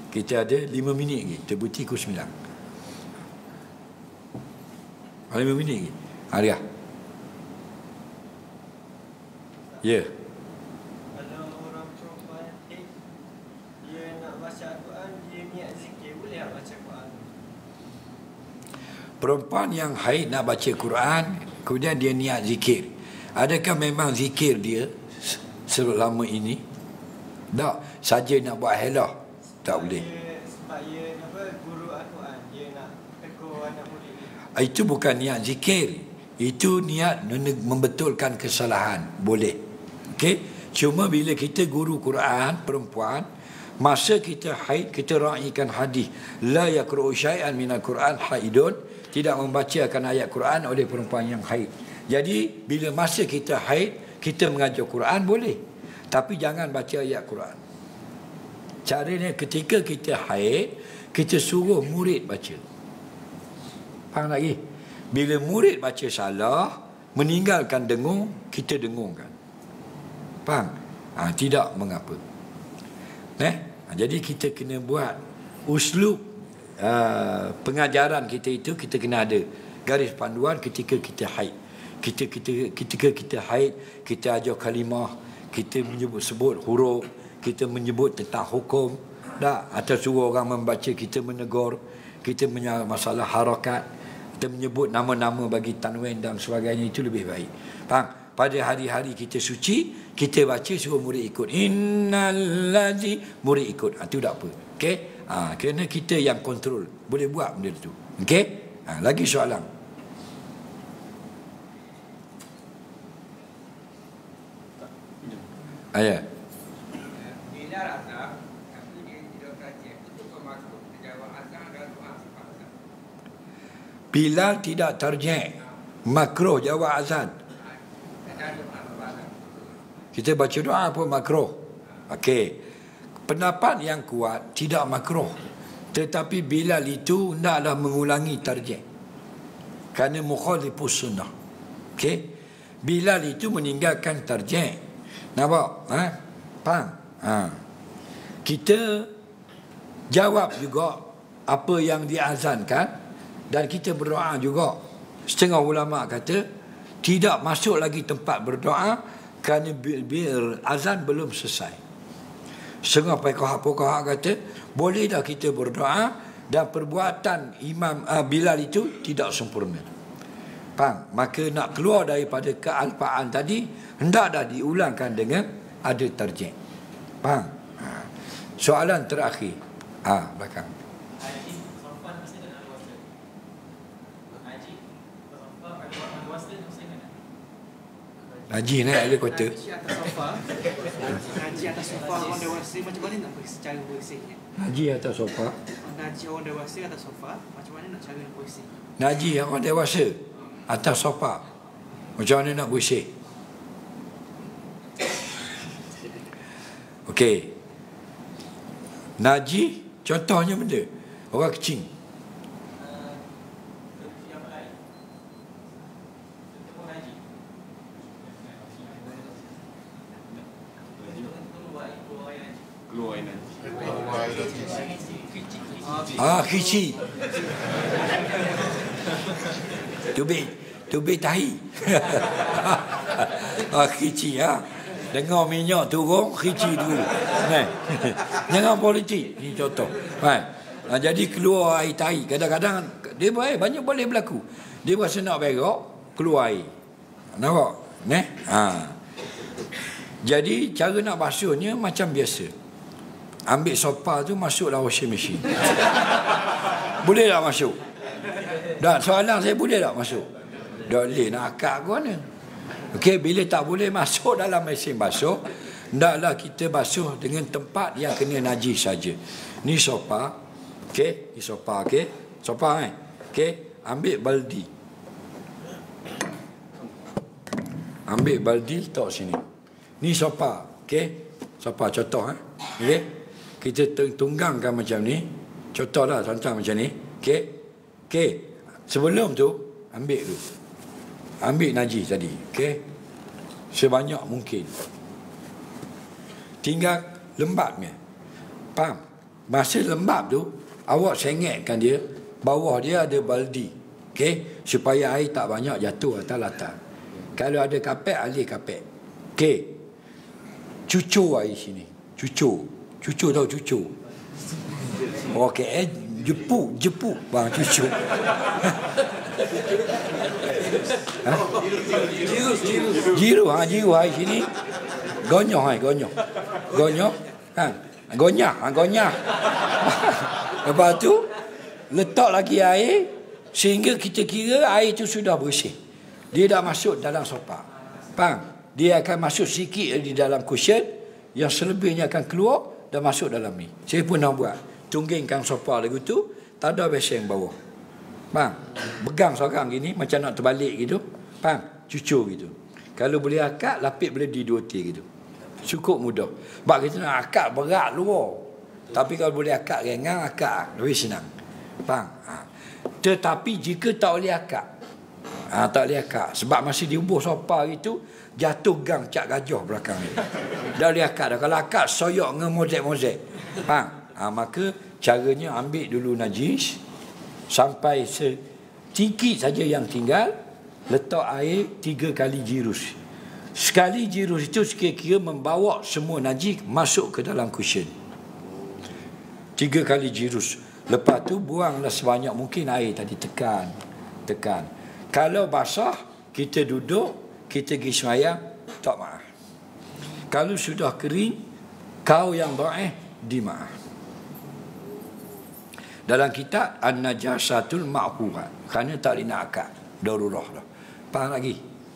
Kita ada 5 minit lagi. Terbukti pukul 9. 5 minit lagi. Aria. Ya. Kalau orang perempuan dia nak baca Al-Quran, dia niat zikir, boleh tak baca Quran? Perempuan yang haid nak baca Quran, kemudian dia niat zikir, adakah memang zikir dia selama ini? Tak, saja nak buat helah. Tak boleh. Sebab dia guru Al-Quran, dia nak tegur anak murid dia. Itu bukan niat zikir. Itu niat membetulkan kesalahan. Boleh. Okey? Cuma bila kita guru Quran perempuan, masa kita haid, kita raikan hadis la yaqra'u syai'an minal Quran haidun, tidak membacakan ayat Quran oleh perempuan yang haid. Jadi bila masa kita haid, kita mengajar Quran boleh, tapi jangan baca ayat Quran. Caranya ketika kita haid, kita suruh murid baca. Faham lagi? Bila murid baca salah, meninggalkan dengung, kita dengungkan. Faham? Tidak mengapa. Jadi kita kena buat uslub pengajaran kita itu, kita kena ada garis panduan ketika kita haid. Ketika kita haid, kita ajar kalimah, kita sebut huruf, kita menyebut tentang hukum, atau suruh orang membaca, kita menegur, kita masalah harakat, kita menyebut nama-nama bagi tanwin dan sebagainya, itu lebih baik. Faham? Pada hari-hari kita suci, kita baca suruh murid ikut. Innallazi, murid ikut. Itu tak apa. Okey? Kerana kita yang kontrol. Boleh buat benda tu. Okey? Lagi soalan. Ya. Bila rasa, tapi dia tidak tercek, itu termasuk jawab azan dan doa sifat azan. Bila tidak terjek, makruh jawab azan. Kita baca doa pun makruh. Okey. Pendapat yang kuat tidak makruh. Tetapi Bilal itu naklah mengulangi tarjih kerana mukhalifus sunnah. Okey, Bilal itu meninggalkan tarjih. Nampak? Faham? Kita jawab juga apa yang diazankan dan kita berdoa juga. Setengah ulama kata tidak masuk lagi tempat berdoa kerana azan belum selesai. Setengah fuqaha kata boleh dah kita berdoa dan perbuatan Imam Bilal itu tidak sempurna. Faham? Maka nak keluar daripada kealpaan tadi hendak dah diulangkan dengan ada tarjih. Faham? Soalan terakhir. Belakang. Haji sopan mesti kena ada wasta. Haji sopan ada wasta mesti kena. Haji naik helikopter. Haji atas sofa. Haji atas sofa orang dewasa macam mana nak bersih cara bersihnya? Haji atas sofa. Haji orang dewasa atas sofa macam mana nak cara bersih? Haji orang dewasa atas sofa. Macam mana nak bersih? Okey. Naji contohnya benda orang kecil. Yang lain. Contoh haji. Keluar nanti. Kici. Tubik tahi. Kici dengar minyak turun, kici dulu. Jangan politik. Ni contoh. Jadi keluar air tahi. Kadang-kadang dia banyak boleh berlaku. Dia rasa nak berak, keluar air. Nampak? Jadi cara nak basuhnya macam biasa. Ambil sopa tu masuklah washing machine. Boleh tak masuk? Dah soalan saya, boleh tak masuk? Dah boleh nak akak ke mana? Okey, bila tak boleh masuk dalam mesin basuh, hendaklah kita basuh dengan tempat yang kena najis saja. Ni sopa. Okey, ni sopa. Okey, sopa Okey, ambil baldi. Ambil baldi letak sini. Ni sopa. Okey, sopa contoh Okey. Kita tunggangkan macam ni. Contohlah contoh macam ni. Okey. Okey. Sebelum tu ambil dulu. Ambil najis tadi. Okey. Sebanyak mungkin. Tinggal lembabnya. Faham? Masa lembab tu awak sengitkan dia, bawah dia ada baldi. Okey, supaya air tak banyak jatuh atas latar. Kalau ada kapet, alih kapet. Okey. Cucur air sini. Cucur tahu cucur. Okey, jepuk bang cucur. Jiru air sini. Gonyah. Gonyah. Lepas tu letak lagi air sehingga kita kira air itu sudah bersih. Dia dah masuk dalam sopa. Faham? Dia akan masuk sikit di dalam cushion, yang selebihnya akan keluar dan masuk dalam ni. Saya pun nak buat. Tunggingkan sopa lagu tu, tak ada besen bawah. Faham? Pegang seorang gini macam nak terbalik gitu. Faham? Cucur gitu. Kalau boleh akak, lapik beledi 2 tir gitu. Cukup mudah. Sebab kita nak akak berat luar. Tapi kalau boleh akak ringan, akak lebih senang. Faham? Tetapi jika tak boleh akak, tak boleh akak, sebab masih diubuh sopa itu, jatuh gang cak gajah belakang ni. Dah boleh akak dah. Kalau akak soyok dengan mozek-mozek. Faham? Maka caranya ambil dulu najis sampai sedikit saja yang tinggal, letak air 3 kali jirus. Sekali jirus itu kira-kira membawa semua najis masuk ke dalam cushion. 3 kali jirus. Lepas tu buanglah sebanyak mungkin air tadi, tekan. Kalau basah, kita duduk, kita pergi sembahyang, tak maaf. Kalau sudah kering, kau yang dhaif dimaaf. Dalam kitab An-Najasatul Ma'furat, kerana tak boleh nak akad, darurah dah. Faham lagi?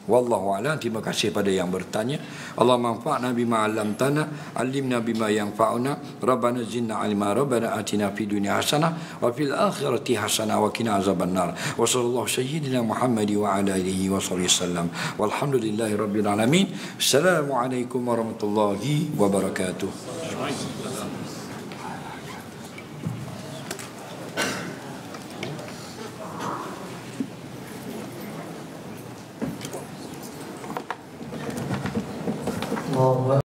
Wallahu a'lam. Terima kasih pada yang bertanya. Allah manfa'na bima 'allamtana, 'allimna bima yanfa'una, Rabbana zidna 'ilma, Rabbana atina fid dunya hasanah wa fil akhirati hasanah wa qina azabannar. Wa sallallahu sayyidina Muhammad wa ala alihi wa sahbihi wasallam. Walhamdulillahi rabbil alamin. Assalamualaikum warahmatullahi wabarakatuh.